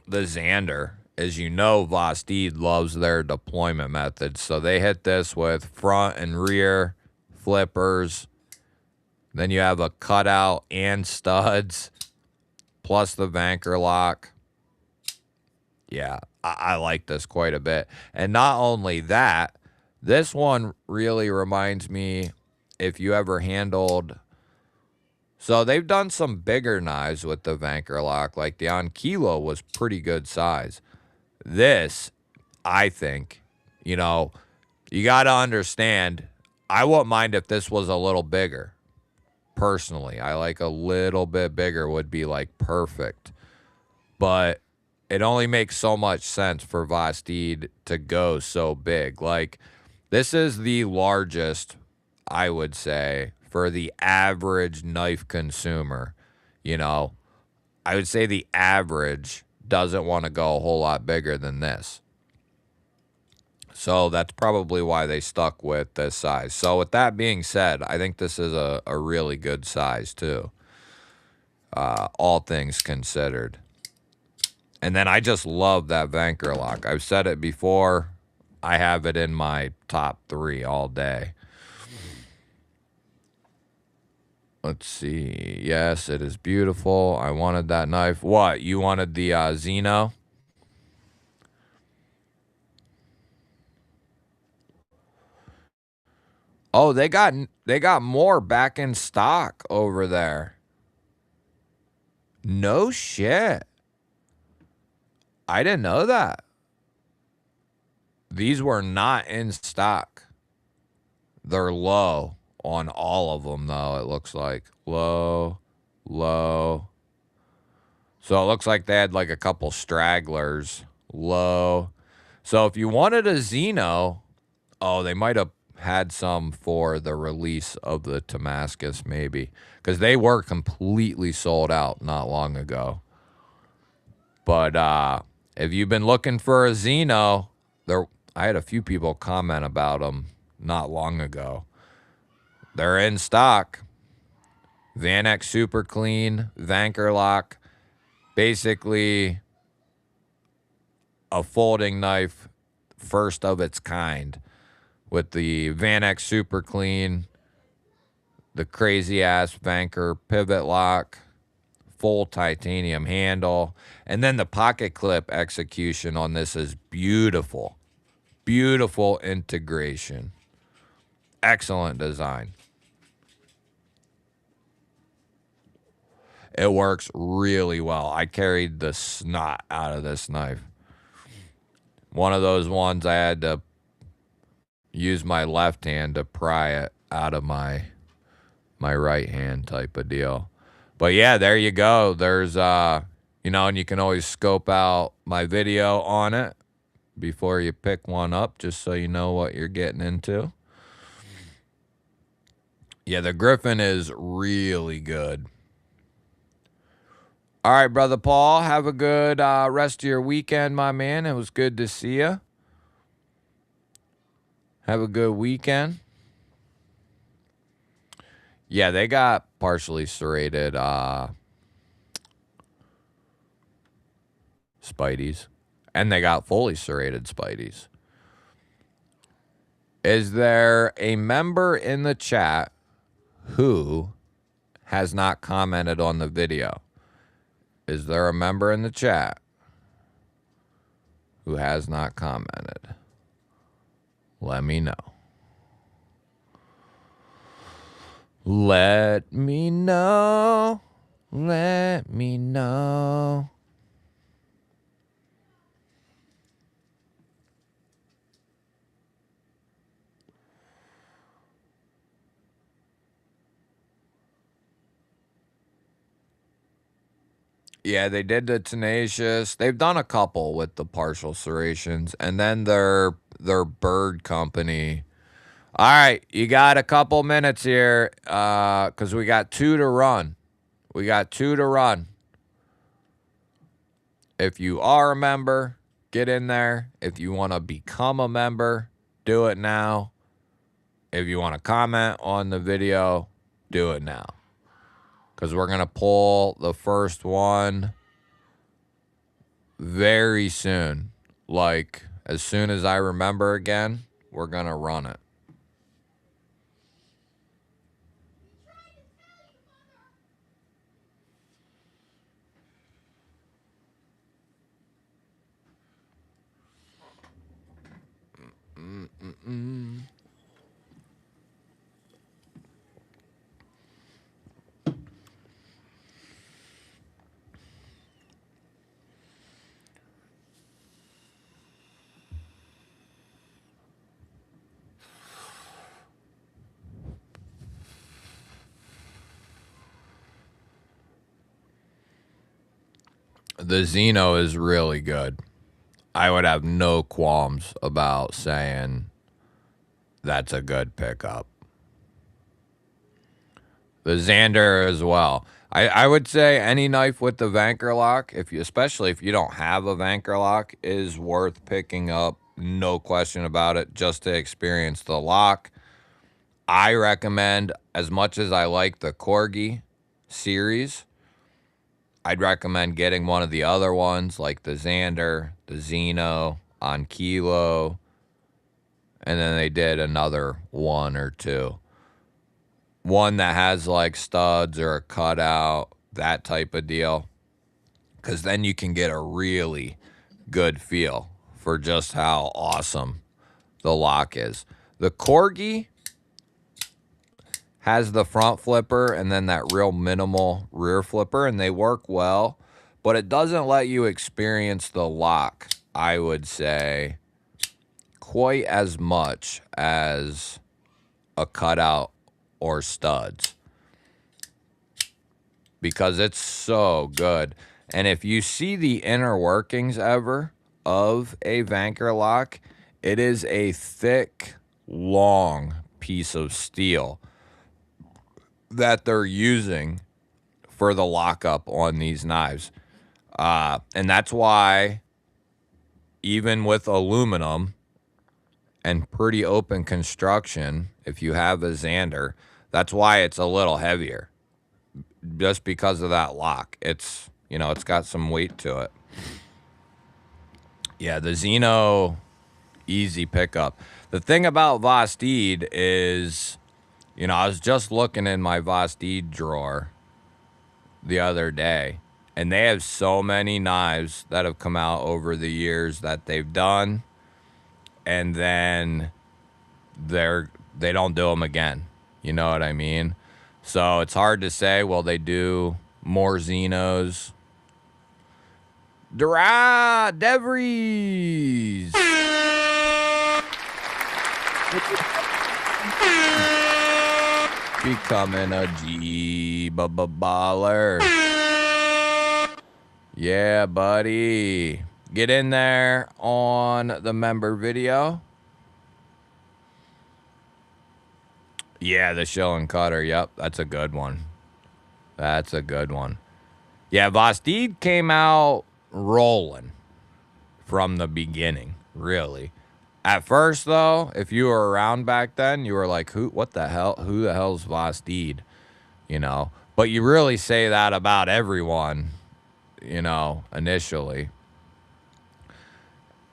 A: Xander, is, you know, Vosteed loves their deployment methods. So they hit this with front and rear flippers. Then you have a cutout and studs, plus the Vanker lock. Yeah, I like this quite a bit. And not only that, this one really reminds me, if you ever handled... So they've done some bigger knives with the Vanker lock. Like the Ankilo was pretty good size. This, I think, you know, you got to understand, I wouldn't mind if this was a little bigger. Personally, I like a little bit bigger would be like perfect. But it only makes so much sense for Vosteed to go so big. Like, this is the largest, I would say, for the average knife consumer. You know, I would say the average doesn't want to go a whole lot bigger than this. So that's probably why they stuck with this size. So with that being said, I think this is a really good size too. All things considered. And then I just love that Vanker lock. I've said it before. I have it in my top 3 all day. Let's see. Yes, it is beautiful. I wanted that knife. What? You wanted the Xeno? Oh, they got more back in stock over there. No shit. I didn't know that. These were not in stock. They're low on all of them, though, it looks like. Low, low. So it looks like they had like a couple stragglers. Low. So if you wanted a Xeno, oh, they might have had some for the release of the Damascus, maybe. Because they were completely sold out not long ago. But if you've been looking for a Xeno, I had a few people comment about them not long ago. They're in stock. Vanex Super Clean, Vanker lock. Basically a folding knife, first of its kind. With the Vanex Super Clean, the crazy-ass Vanker pivot lock, full titanium handle, and then the pocket clip execution on this is beautiful. Beautiful integration. Excellent design. It works really well. I carried the snot out of this knife. One of those ones I had to use my left hand to pry it out of my right hand type of deal. But yeah, there you go. There's, you know, and you can always scope out my video on it before you pick one up, just so you know what you're getting into. Yeah, the Griffin is really good. All right, Brother Paul, have a good rest of your weekend, my man. It was good to see you. Have a good weekend. Yeah, they got partially serrated Spideys. And they got fully serrated Spideys. Is there a member in the chat who has not commented on the video? Is there a member in the chat who has not commented? Let me know. Let me know. Let me know. Yeah, they did the Tenacious. They've done a couple with the partial serrations. And then their bird company. All right, you got a couple minutes here because we got 2 to run. We got 2 to run. If you are a member, get in there. If you want to become a member, do it now. If you want to comment on the video, do it now. Because we're going to pull the first one very soon. Like, as soon as I remember again, we're going to run it. The Xeno is really good. I would have no qualms about saying that's a good pickup. The Xander as well. I would say any knife with the Vanker lock, especially if you don't have a Vanker lock, is worth picking up. No question about it, just to experience the lock. I recommend, as much as I like the Corgi series, I'd recommend getting one of the other ones like the Xander, the Xeno on Kilo, and then they did another one or two. One that has like studs or a cutout, that type of deal. Because then you can get a really good feel for just how awesome the lock is. The Corgi has the front flipper and then that real minimal rear flipper, and they work well, but it doesn't let you experience the lock, I would say, quite as much as a cutout or studs, because it's so good. And if you see the inner workings ever of a Vanker lock, it is a thick, long piece of steel that they're using for the lockup on these knives. And that's why, even with aluminum and pretty open construction, if you have a Xander, that's why it's a little heavier. Just because of that lock. It's, it's got some weight to it. Yeah, the Xeno, easy pickup. The thing about Vosteed is, I was just looking in my Vosteed drawer the other day, and they have so many knives that have come out over the years that they've done, and then they don't do them again. You know what I mean? So it's hard to say, will they do more Xenos? DeVries becoming a G-baller. Yeah, buddy. Get in there on the member video. Yeah, the Schilling Cutter. Yep, that's a good one. That's a good one. Yeah, Vosteed came out rolling from the beginning, really. At first, though, if you were around back then, you were like, what the hell? Who the hell's Vosteed? But you really say that about everyone, initially.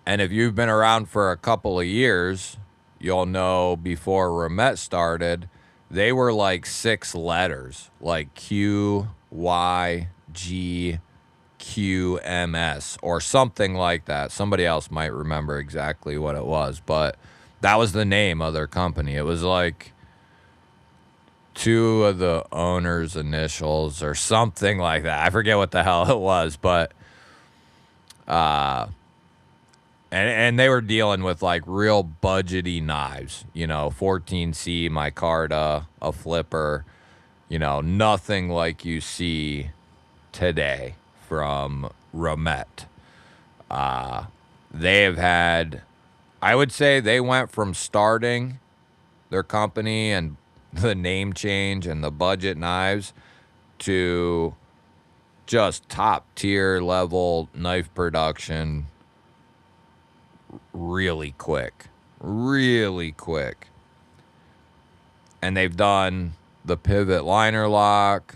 A: And if you've been around for a couple of years, you'll know before Remet started, they were like 6 letters, like Q, Y, G, Q, M, S, or something like that. Somebody else might remember exactly what it was, but that was the name of their company. It was like 2 of the owner's initials or something like that. I forget what the hell it was, but and they were dealing with like real budgety knives, 14C micarta, a flipper, nothing like you see today from Remet. They have had, I would say they went from starting their company and the name change and the budget knives to just top tier level knife production really quick. And they've done the pivot liner lock.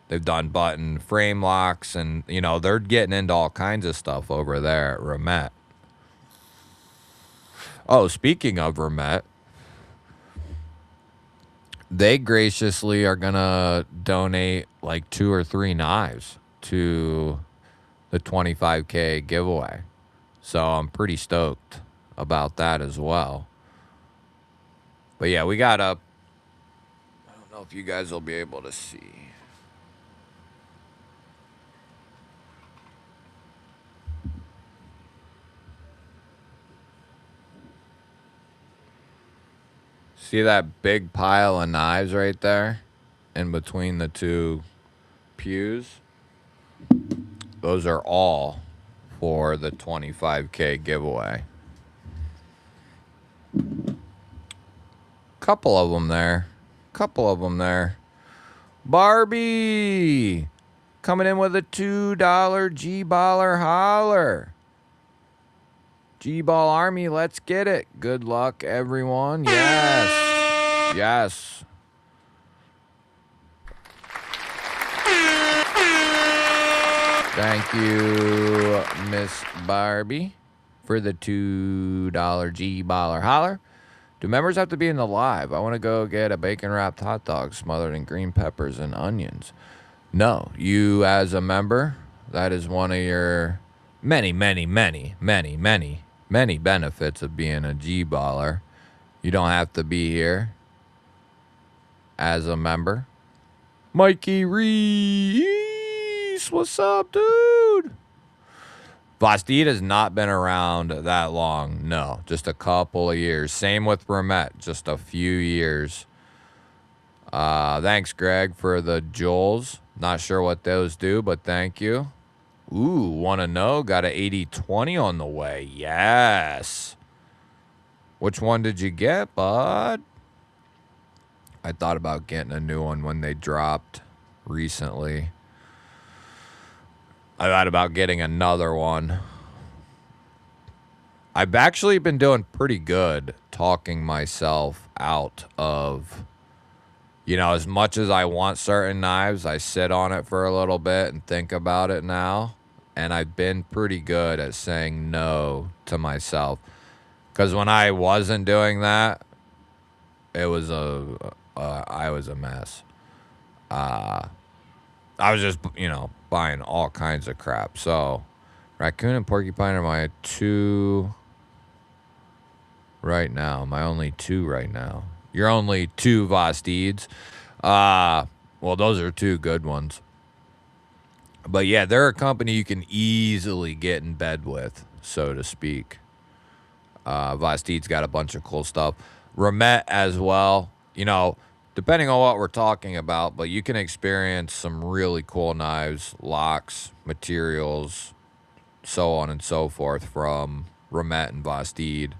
A: They've done button frame locks, and they're getting into all kinds of stuff over there at Remet. Oh, speaking of Remet, they graciously are gonna donate like 2 or 3 knives to the 25K giveaway. So I'm pretty stoked about that as well. But yeah, we got up. I don't know if you guys will be able to see. See that big pile of knives right there in between the 2 pews? those are all for the 25K giveaway. Couple of them there. Barbie coming in with a $2 GBaller holler. GBall Army, let's get it. Good luck, everyone. Yes. Thank you, Miss Barbie, for the $2 GBaller holler. Do members have to be in the live? I want to go get a bacon-wrapped hot dog smothered in green peppers and onions. No, you as a member, that is one of your many benefits of being a GBaller. You don't have to be here as a member. Mikey Reese, what's up, dude? Vostede has not been around that long. No, just a couple of years. Same with Ramette, just a few years. Thanks, Greg, for the Joels. Not sure what those do, but thank you. Ooh, want to know? Got an 80-20 on the way. Yes. Which one did you get, bud? I thought about getting a new one when they dropped recently. I thought about getting another one. I've actually been doing pretty good talking myself out of, as much as I want certain knives, I sit on it for a little bit and think about it now. And I've been pretty good at saying no to myself. Because when I wasn't doing that, it was I was a mess. I was just, buying all kinds of crap. So, raccoon and porcupine are my two right now. My only two right now. You're only two Vosteeds. Well, those are two good ones. But yeah, they're a company you can easily get in bed with, so to speak. Vosteed's got a bunch of cool stuff. Ramette as well. Depending on what we're talking about, but you can experience some really cool knives, locks, materials, so on and so forth from Ramette and Vosteed.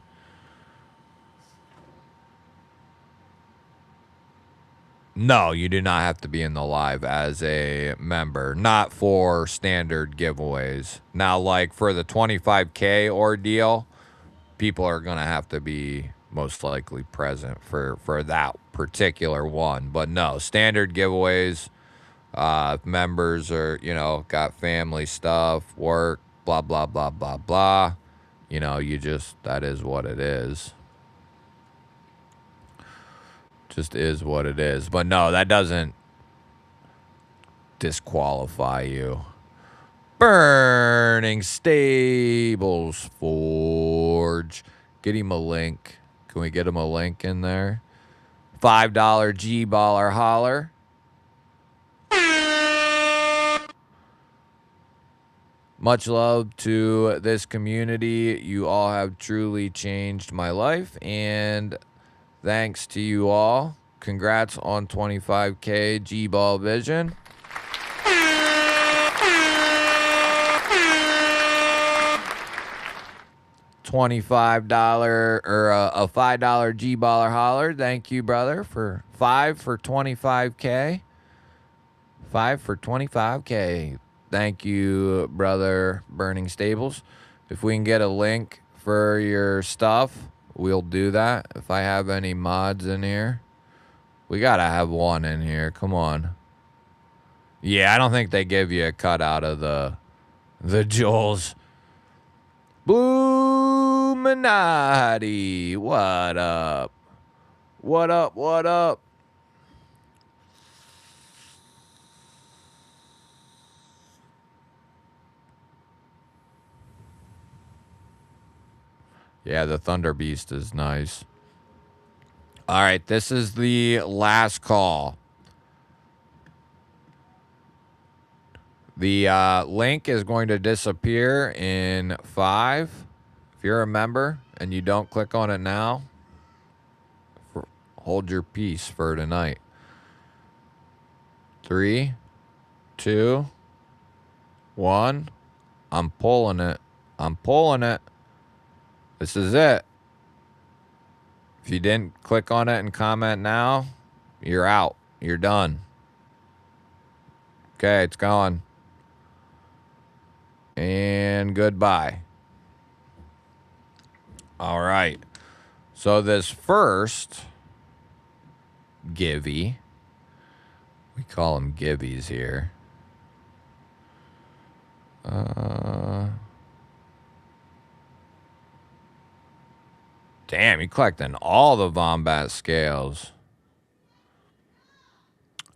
A: No, you do not have to be in the live as a member. Not for standard giveaways. Now, like for the 25K ordeal, people are going to have to be most likely present for that particular one. But no, standard giveaways, members are, got family stuff, work, blah, blah, blah, blah, blah. That is what it is. Just is what it is. But no, that doesn't disqualify you. Burning Stables Forge. Get him a link. Can we get him a link in there? $5 GBaller holler. Much love to this community. You all have truly changed my life, and thanks to you all. Congrats on 25K GBall Vision. $25 or a $5 GBaller holler. Thank you, brother, for 5 for 25K. 5 for 25K. Thank you, brother Burning Stables. If we can get a link for your stuff, we'll do that. If I have any mods in here, we gotta have one in here. Come on. Yeah, I don't think they give you a cutout of the jewels. Bluminati, what up? What up? What up? Yeah, the Thunder Beast is nice. All right, this is the last call. The link is going to disappear in 5. If you're a member and you don't click on it now, hold your peace for tonight. 3, 2, 1. I'm pulling it. I'm pulling it. This is it. If you didn't click on it and comment now, you're out. You're done. Okay, it's going. And goodbye. All right. So this first Givey, we call them Giveys here. Damn, you collecting all the Wombat scales.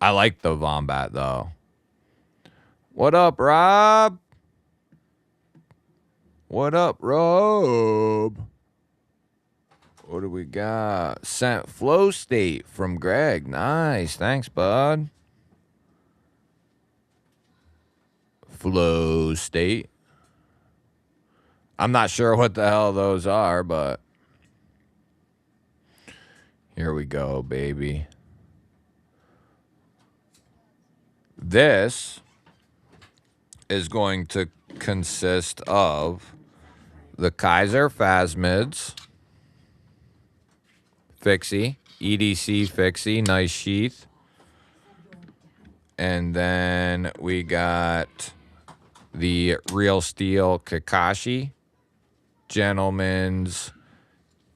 A: I like the Wombat, though. What up, Rob? What up, Rob? What do we got? Sent Flow State from Greg. Nice. Thanks, bud. Flow State. I'm not sure what the hell those are, but here we go, baby. This is going to consist of the Kaiser Phasmids, Fixie, EDC Fixie, nice sheath. And then we got the Real Steel Kakashi, Gentleman's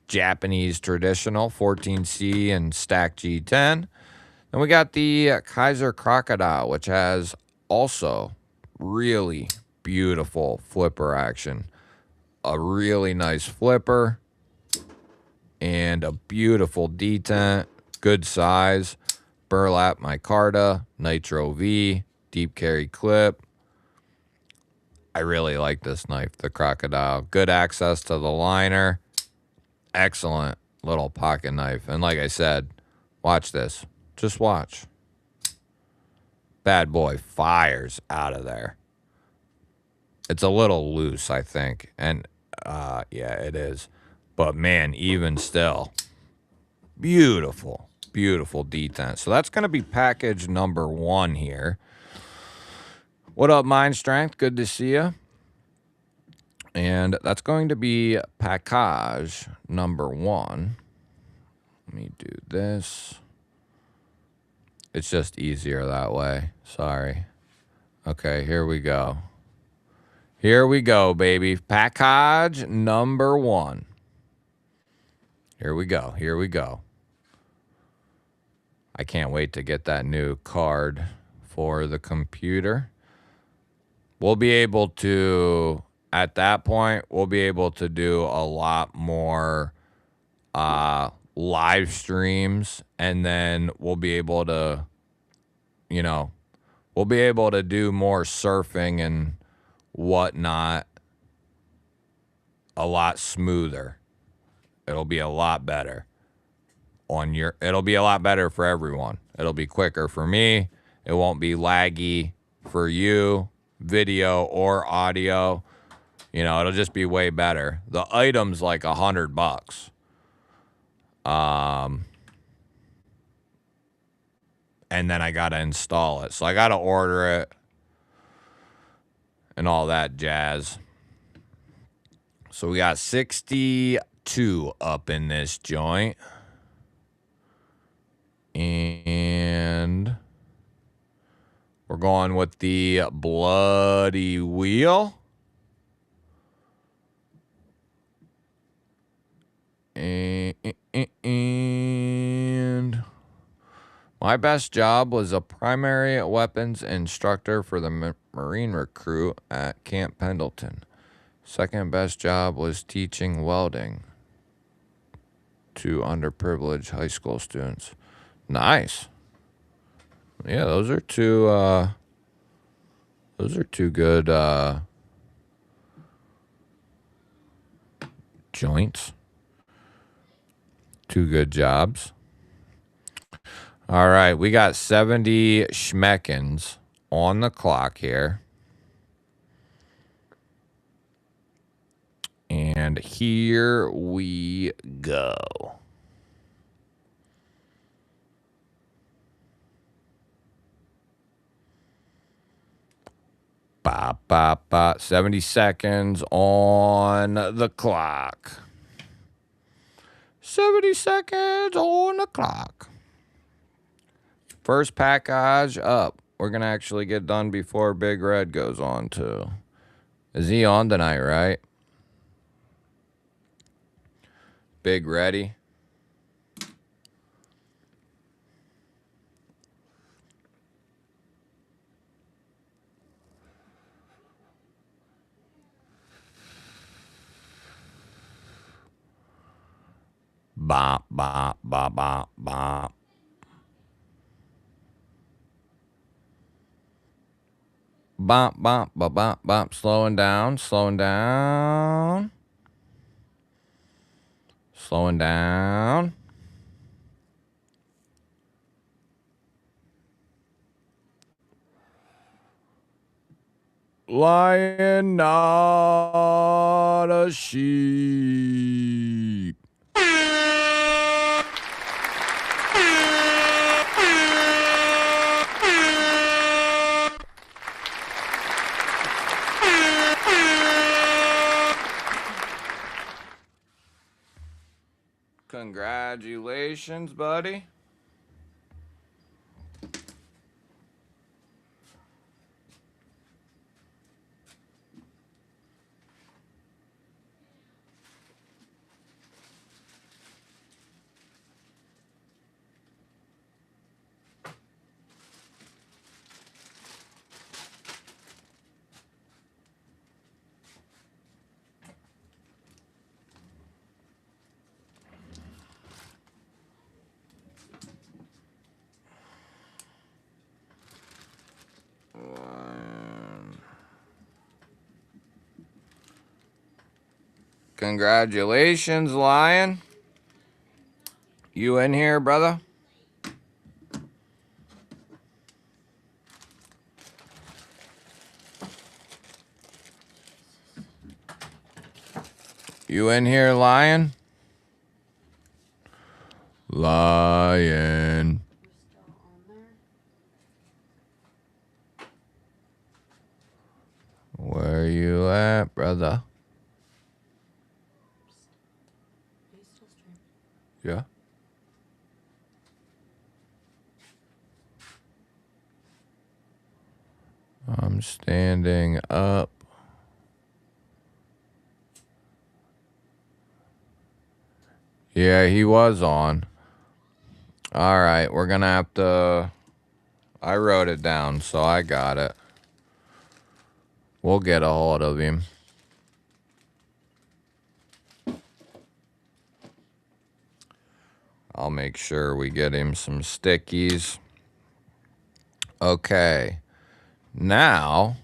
A: Japanese Traditional, 14C and Stack G10. Then we got the Kaiser Crocodile, which has also really beautiful flipper action. A really nice flipper and a beautiful detent, good size. Burlap micarta, Nitro V, deep carry clip. I really like this knife, the Crocodile. Good access to the liner. Excellent little pocket knife. And like I said, watch this. Just watch. Bad boy fires out of there. It's a little loose, I think. And, yeah, it is. But, man, even still, beautiful, beautiful detent. So that's going to be package number 1 here. What up, Mind Strength? Good to see you. And that's going to be package number 1. Let me do this. It's just easier that way. Sorry. Okay, here we go. Here we go, baby. Package number 1. Here we go. Here we go. I can't wait to get that new card for the computer. We'll be able to, at that point, we'll be able to do a lot more live streams, and then we'll be able to, you know, we'll be able to do more surfing and whatnot a lot smoother. It'll be a lot better on your, it'll be a lot better for everyone. It'll be quicker for me. It won't be laggy for you, video or audio. You know, it'll just be way better. The item's like $100. And then I gotta install it. So I gotta order it and all that jazz. So we got 62 up in this joint. And we're going with the Bloody Wheel. And my best job was a primary weapons instructor for the Marine recruit at Camp Pendleton. Second best job was teaching welding to underprivileged high school students. Nice. Yeah, those are two good joints. 2 good jobs. All right, we got 70 schmeckins on the clock here. And here we go. Bop, bop, bop. 70 seconds on the clock. 70 seconds on the clock. First package up. We're going to actually get done before Big Red goes on, too. Is he on tonight, right? Big Reddy. Bop, bop, bop, bop, bop. Bop, bop, bop, bop, bop. Slowing down, slowing down. Slowing down. Lion, not a sheep. Congratulations, buddy. Congratulations, Lion. You in here, brother? You in here, Lion? Lion. Where you at, brother? Yeah. I'm standing up. Yeah, he was on. All right, we're going to have to... I wrote it down, so I got it. We'll get a hold of him. I'll make sure we get him some stickies. Okay. Now...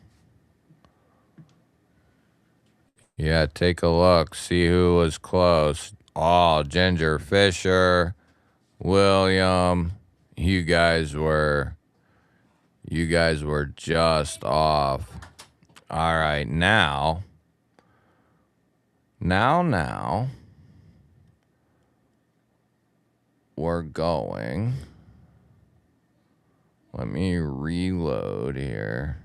A: Yeah, take a look. See who was close. Oh, Ginger Fisher, William. You guys were just off. All right, now. We're going. Let me reload here.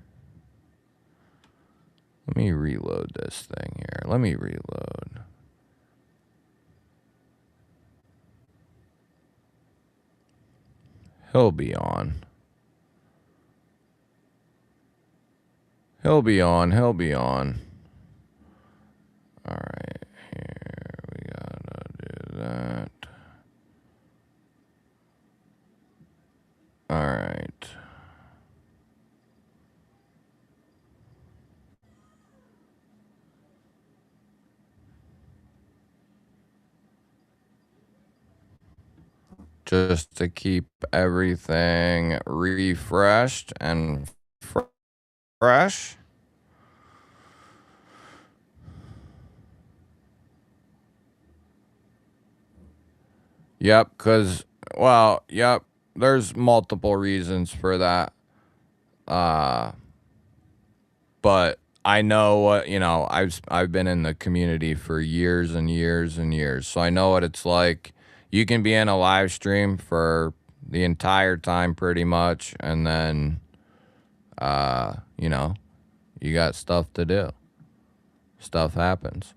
A: Let me reload this thing here. Let me reload. He'll be on. He'll be on. He'll be on. All right. Here we gotta do that. All right. Just to keep everything refreshed and fresh. Yep, because, well, yep, there's multiple reasons for that. But I know what, I've been in the community for years and years and years, so I know what it's like. You can be in a live stream for the entire time pretty much, and then, You got stuff to do. Stuff happens.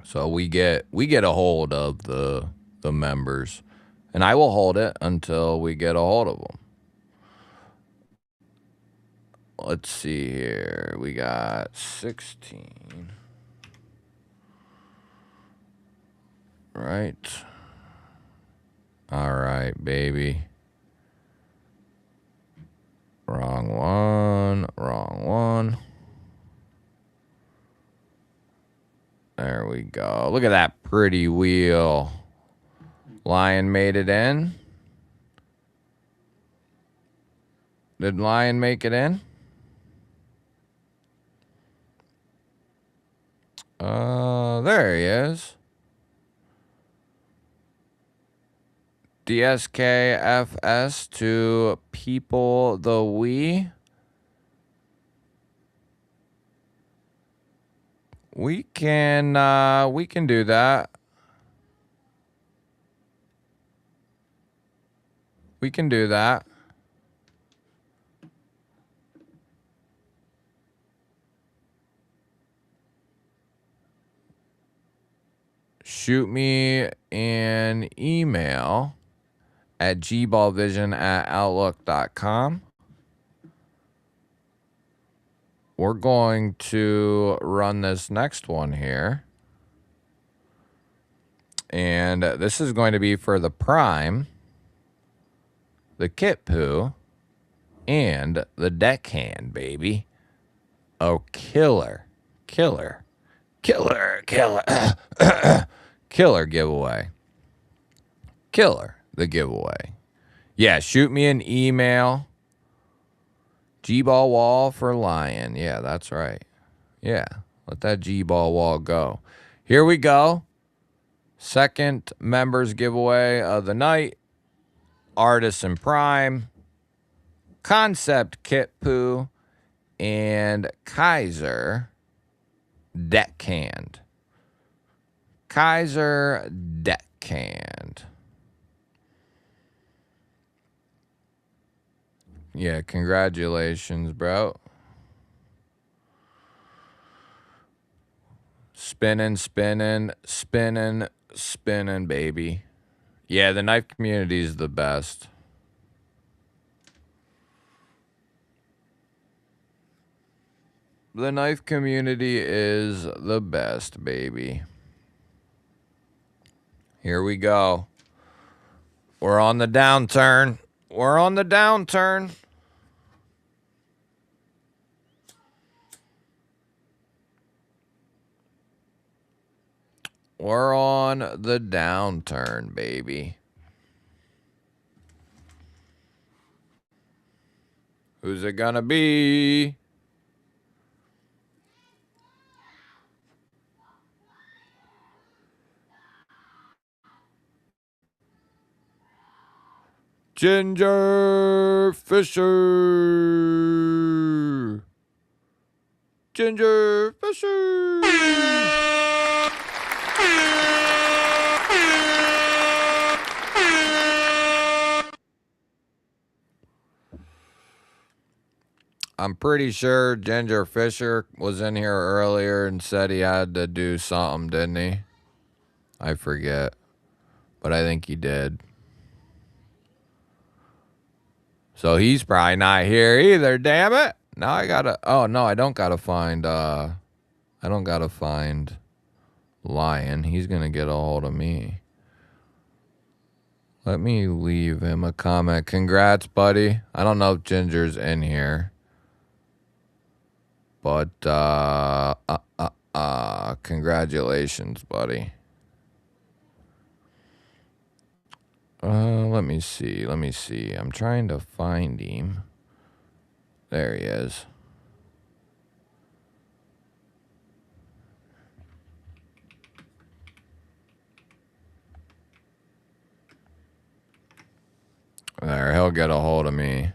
A: So we get a hold of the members, and I will hold it until we get a hold of them. Let's see here. We got 16. Right. All right, baby. Wrong one. Wrong one. There we go. Look at that pretty wheel. Lion made it in. Did Lion make it in? There he is. DSKFS to people the we. We can do that. We can do that. Shoot me an email at gballvision@outlook.com. We're going to run this next one here. And this is going to be for the Prime, the Kit Poo, and the Deckhand, baby. Oh, killer. Killer. Killer. Killer. Killer giveaway. Killer, the giveaway. Yeah, shoot me an email. GBall wall for Lion. Yeah, that's right. Yeah, let that GBall wall go. Here we go. Second members giveaway of the night. Artisan Prime, Concept Kit Poo, and Kaiser Deckhand. Kaiser Deckhand. Yeah, congratulations, bro. Spinning, spinning, spinning, spinning, baby. Yeah, the knife community is the best. The knife community is the best, baby. Here we go. We're on the downturn. We're on the downturn. We're on the downturn, baby. Who's it gonna be? Ginger Fisher. Ginger Fisher. I'm pretty sure Ginger Fisher was in here earlier and said he had to do something, didn't he? I forget. But I think he did. So he's probably not here either, damn it. Now I gotta, oh no, I don't gotta find Lion. He's gonna get a hold of me. Let me leave him a comment. Congrats, buddy. I don't know if Ginger's in here. But, congratulations, buddy. Let me see. I'm trying to find him. There he is. There, he'll get a hold of me.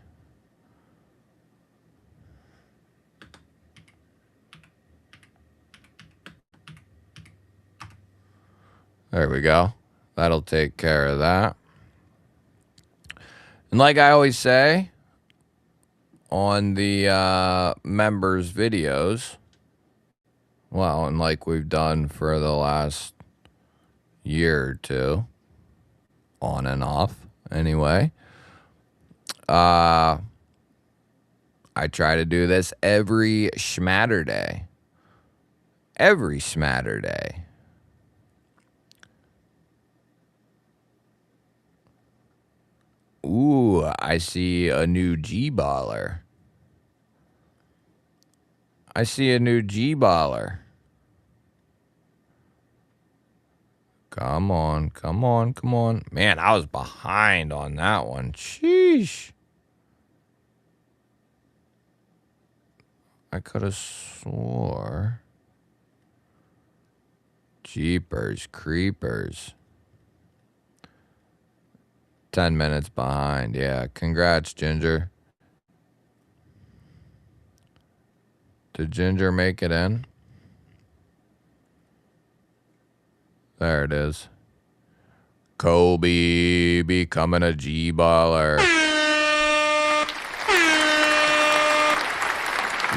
A: There we go. That'll take care of that. And like I always say, on the members' videos. Well, and like we've done for the last year or two, on and off, anyway. I try to do this every Schmatterday. Every Schmatterday. Ooh, I see a new G-baller. I see a new G-baller. Come on, come on, come on. Man, I was behind on that one. Sheesh. I could have swore. Jeepers creepers. 10 minutes behind. Yeah, congrats, Ginger. Did Ginger make it in? There it is. Kobe becoming a G-baller.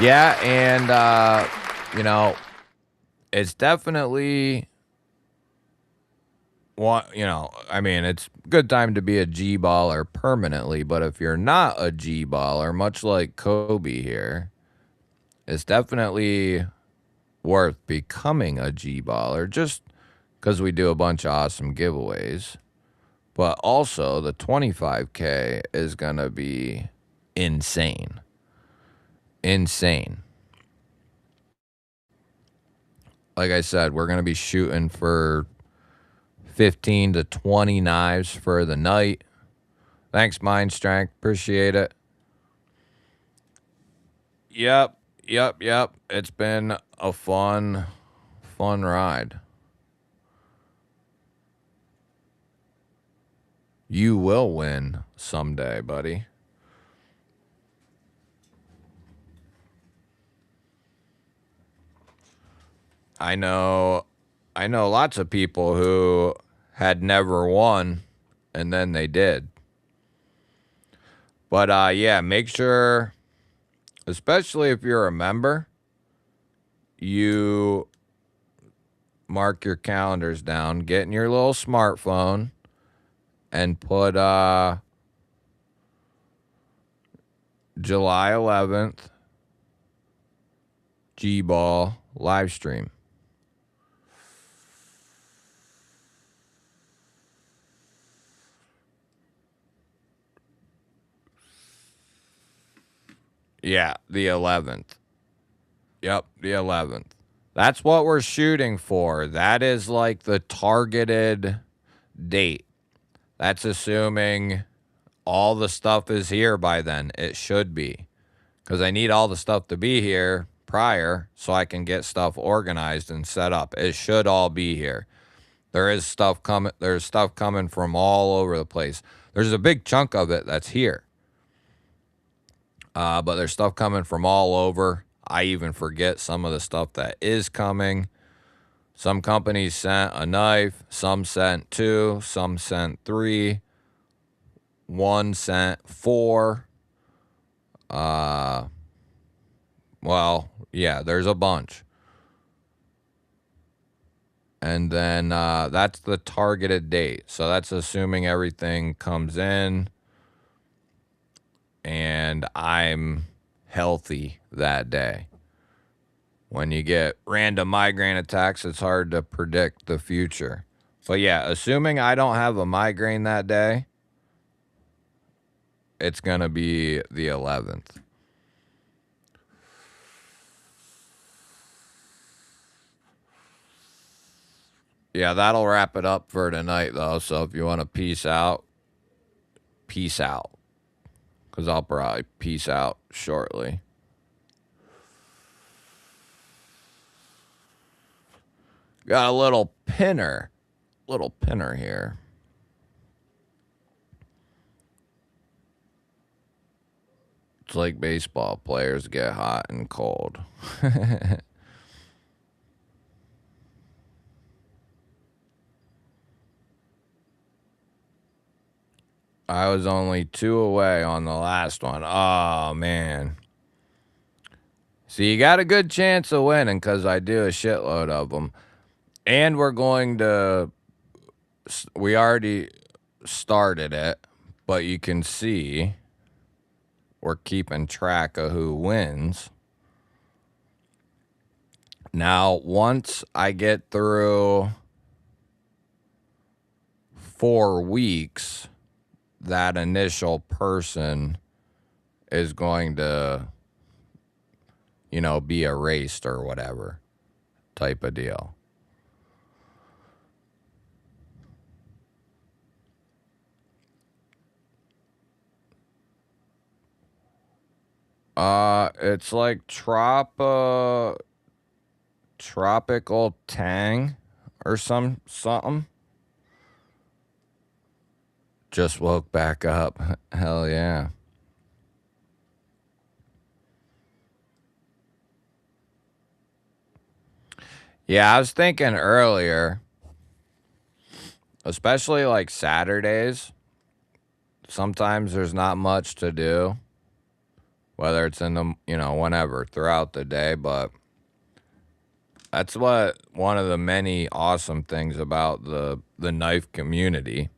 A: Yeah, and, you know, it's definitely, I mean, it's a good time to be a G-baller permanently, but if you're not a G-baller, much like Kobe here, it's definitely worth becoming a G-baller just because we do a bunch of awesome giveaways. But also, the 25K is going to be insane. Insane. Like I said, we're going to be shooting for 15 to 20 knives for the night. Thanks, Mind Strength. Appreciate it. Yep. It's been a fun ride. You will win someday, buddy. I know lots of people who had never won and then they did. But yeah, make sure, especially if you're a member, you mark your calendars down, get in your little smartphone and put July 11th GBall live stream. Yeah, the 11th. Yep, the 11th. That's what we're shooting for. That is like the targeted date. That's assuming all the stuff is here by then. It should be. Because I need all the stuff to be here prior so I can get stuff organized and set up. It should all be here. There's stuff coming from all over the place. There's a big chunk of it that's here. But there's stuff coming from all over. I even forget some of the stuff that is coming. Some companies sent a knife. Some sent 2. Some sent 3. One sent 4. Well, yeah, there's a bunch. And then that's the targeted date. So that's assuming everything comes in and I'm healthy that day. When you get random migraine attacks, it's hard to predict the future. But yeah, assuming I don't have a migraine that day, it's going to be the 11th. Yeah, that'll wrap it up for tonight, though. So if you want to peace out. Because I'll probably peace out shortly. Got a little pinner here. It's like baseball players get hot and cold. I was only 2 away on the last one. Oh, man. So you got a good chance of winning because I do a shitload of them. And we're going to... We already started it, but you can see we're keeping track of who wins. Now, once I get through 4 weeks, that initial person is going to, you know, be erased or whatever type of deal. It's like tropical tang or something. Just woke back up. Hell yeah. Yeah, I was thinking earlier, especially like Saturdays, sometimes there's not much to do, whether it's in the, you know, whenever throughout the day, but that's what one of the many awesome things about the knife community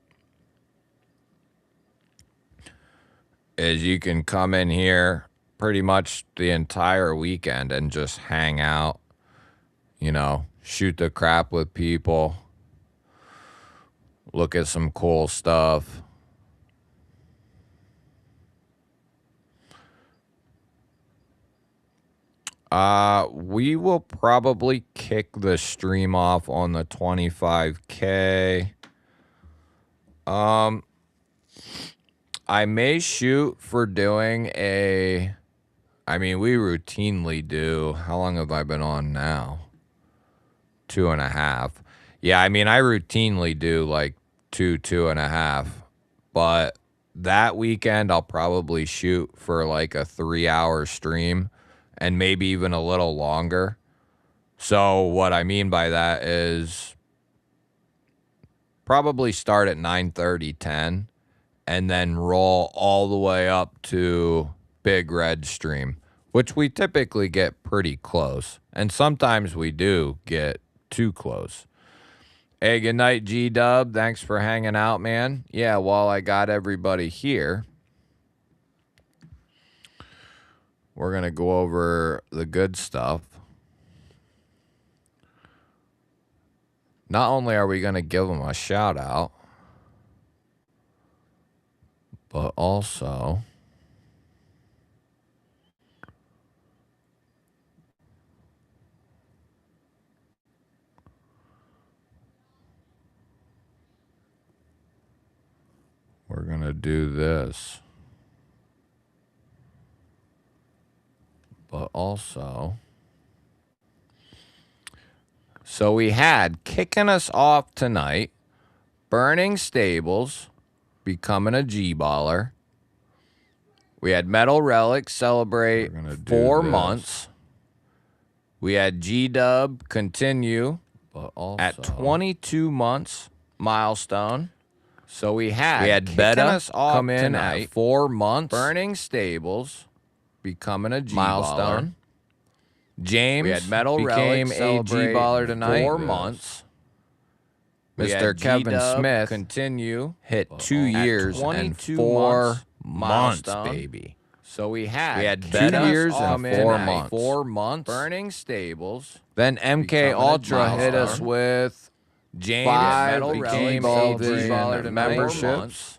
A: is you can come in here pretty much the entire weekend and just hang out, you know, shoot the crap with people, look at some cool stuff. We will probably kick the stream off on the 25K. I may shoot for doing we routinely do. How long have I been on now? 2.5. Yeah, I routinely do like 2.5. But that weekend, I'll probably shoot for like a 3-hour stream and maybe even a little longer. So what I mean by that is probably start at 9:30, 10, and then roll all the way up to Big Red stream, which we typically get pretty close. And sometimes we do get too close. Hey, good night, G-Dub. Thanks for hanging out, man. Yeah, while I got everybody here, we're going to go over the good stuff. Not only are we going to give them a shout out, but also we're going to do this. But also, so we had kicking us off tonight, Burning Stables, becoming a G-baller. We had Metal Relic celebrate 4 months. We had G-Dub continue at 22 months milestone. So we had Beta come in tonight, at 4 months. Burning Stables, becoming a G-baller. Milestone. James we had Metal became a G-baller tonight. 4 months. Mr. Kevin Smith continue hit 2 years and 4 months, baby. So we had 2 years and 4 months. 4 months. Burning Stables. Then MK Ultra hit us with James 5 GBall Vision memberships.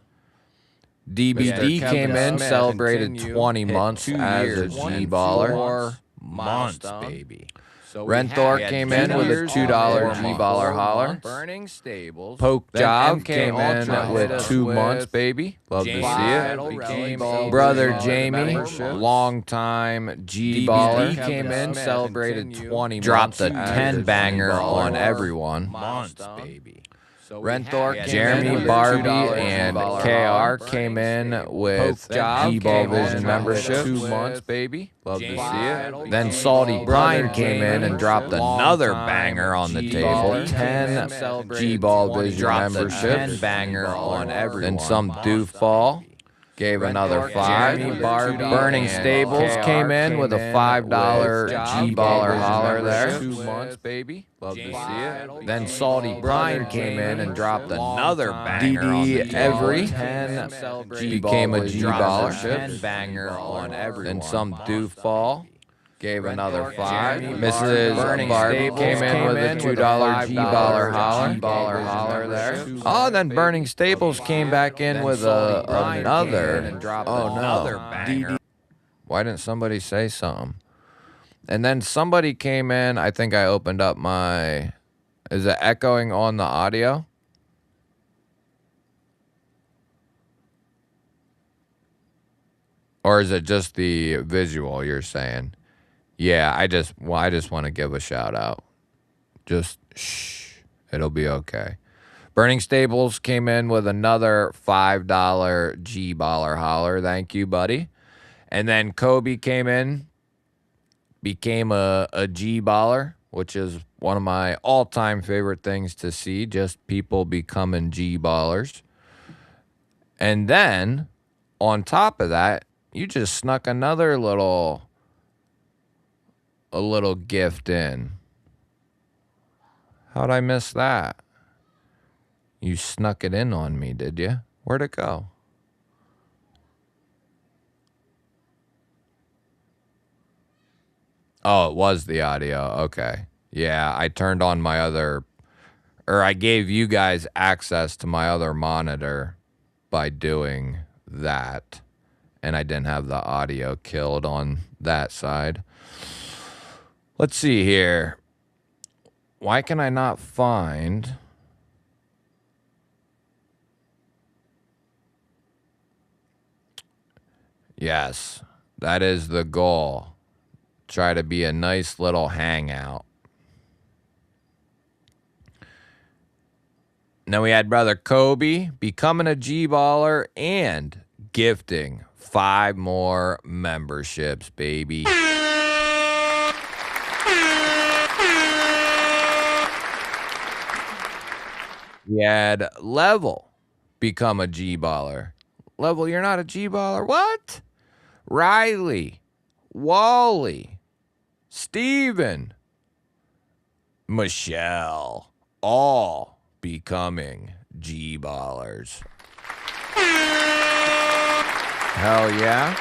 A: DBD came in, celebrated 20 months as a G-baller. 4 months, baby. So Renthor came in with a $2 G-baller holler. Burning Stables. Poke Job came in with 2 months, baby. Love to see it. Brother Jamie, long time G-baller, came in, celebrated 20 months. Dropped a 10 banger on everyone. Months, baby. Renthor, Jeremy, Barbie, and KR came in with GBall Vision membership. 2 months, baby. Love to see it. Then Salty Brian came in and dropped another banger on the table. 10 GBall Vision membership. 10 banger on everyone. Then some doofball gave another 5. Burning Stables came in with a $5 G-baller holler there. 2 months, baby. Love to see it. Then Salty Brian came in and dropped another banger on the every 10 became a G-baller. 10 banger on everyone. Then some doofball gave another 5. Mrs. Barbie came in with a $2 G-baller holler there. Oh, then Burning Staples came back in with another. Oh no! Why didn't somebody say something? And then somebody came in. I think I opened up my. Is it echoing on the audio? Or is it just the visual you're saying? Yeah, I just want to give a shout out. Just shh, it'll be okay. Burning Stables came in with another $5 G-baller holler. Thank you, buddy. And then Kobe came in, became a G-baller, which is one of my all-time favorite things to see, just people becoming G-ballers. And then, on top of that, you just snuck another little gift in. How'd I miss that? You snuck it in on me, did you? Where'd it go? Oh, it was the audio. Okay. Yeah, I turned on my other, or I gave you guys access to my other monitor by doing that. And I didn't have the audio killed on that side. Let's see here. Why can I not find... Yes, that is the goal. Try to be a nice little hangout. Then we had brother Kobe becoming a G-baller and gifting 5 more memberships, baby. We had Level become a G-baller. Level, you're not a G-baller? What? Riley, Wally, Steven, Michelle, all becoming G-ballers. Hell yeah.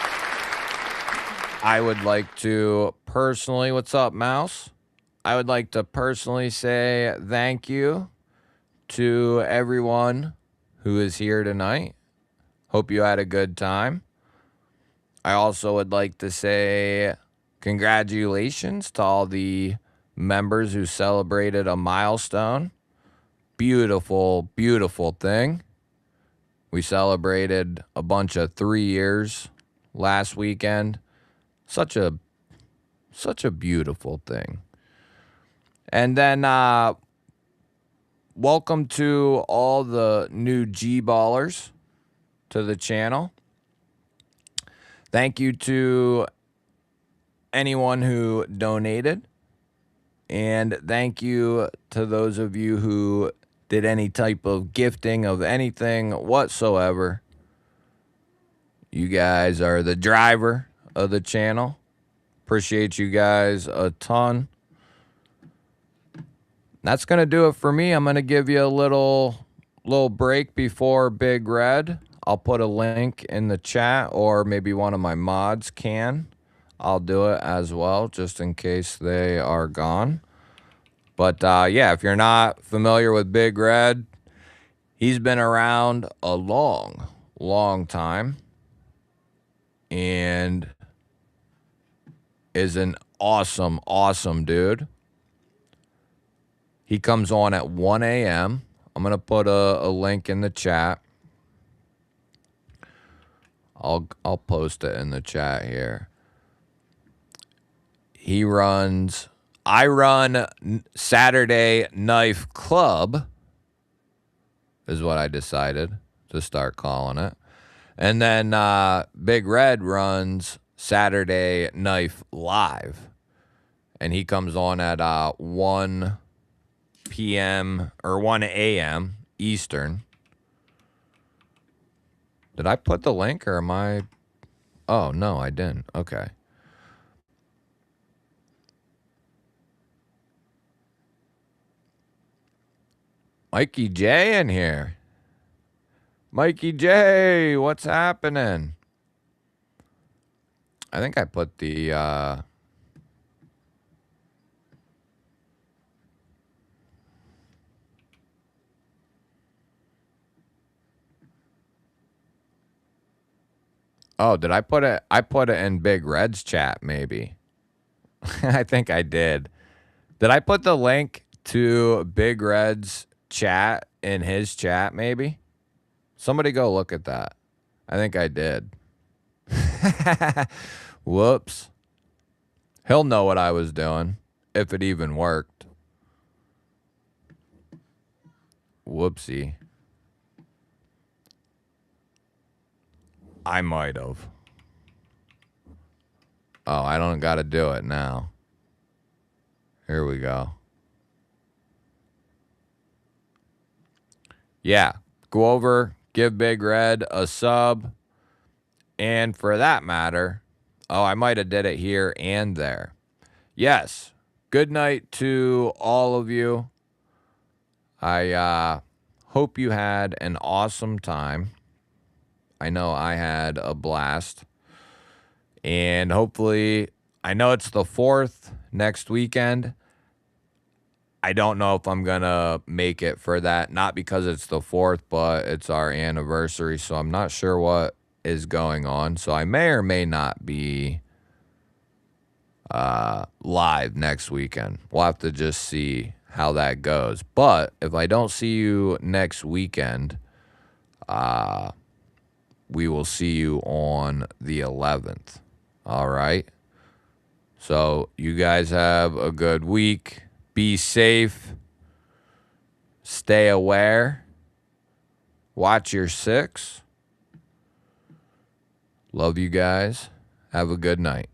A: I would like to personally, what's up, Mouse? I would like to personally say thank you to everyone who is here tonight. Hope you had a good time. I also would like to say congratulations to all the members who celebrated a milestone. Beautiful, beautiful thing. We celebrated a bunch of 3 years last weekend. Such a beautiful thing. And then welcome to all the new G-ballers to the channel. Thank you to anyone who donated. And thank you to those of you who did any type of gifting of anything whatsoever. You guys are the driver of the channel. Appreciate you guys a ton. That's going to do it for me. I'm going to give you a little break before Big Red. I'll put a link in the chat, or maybe one of my mods can. I'll do it as well, just in case they are gone. But yeah, if you're not familiar with Big Red, he's been around a long time and is an awesome dude. He comes on at 1 a.m. I'm going to put a link in the chat. I'll post it in the chat here. I run Saturday Knife Club, is what I decided to start calling it. And then Big Red runs Saturday Knife Live. And he comes on at 1 p.m. or 1 a.m. Eastern. Did I put the link or am I? Oh, no, I didn't. Okay. Mikey J in here. Mikey J, what's happening? I think I put the Oh, did I put it? I put it in Big Red's chat, maybe. I think I did. Did I put the link to Big Red's chat in his chat, maybe? Somebody go look at that. I think I did. Whoops. He'll know what I was doing, if it even worked. Whoopsie. I might have. Oh, I don't got to do it now. Here we go. Yeah, go over, give Big Red a sub. And for that matter, oh, I might have did it here and there. Yes, good night to all of you. I hope you had an awesome time. I know I had a blast. And hopefully, I know it's the 4th next weekend. I don't know if I'm going to make it for that. Not because it's the 4th, but it's our anniversary. So I'm not sure what is going on. So I may or may not be live next weekend. We'll have to just see how that goes. But if I don't see you next weekend, we will see you on the 11th. All right. So you guys have a good week. Be safe. Stay aware. Watch your six. Love you guys. Have a good night.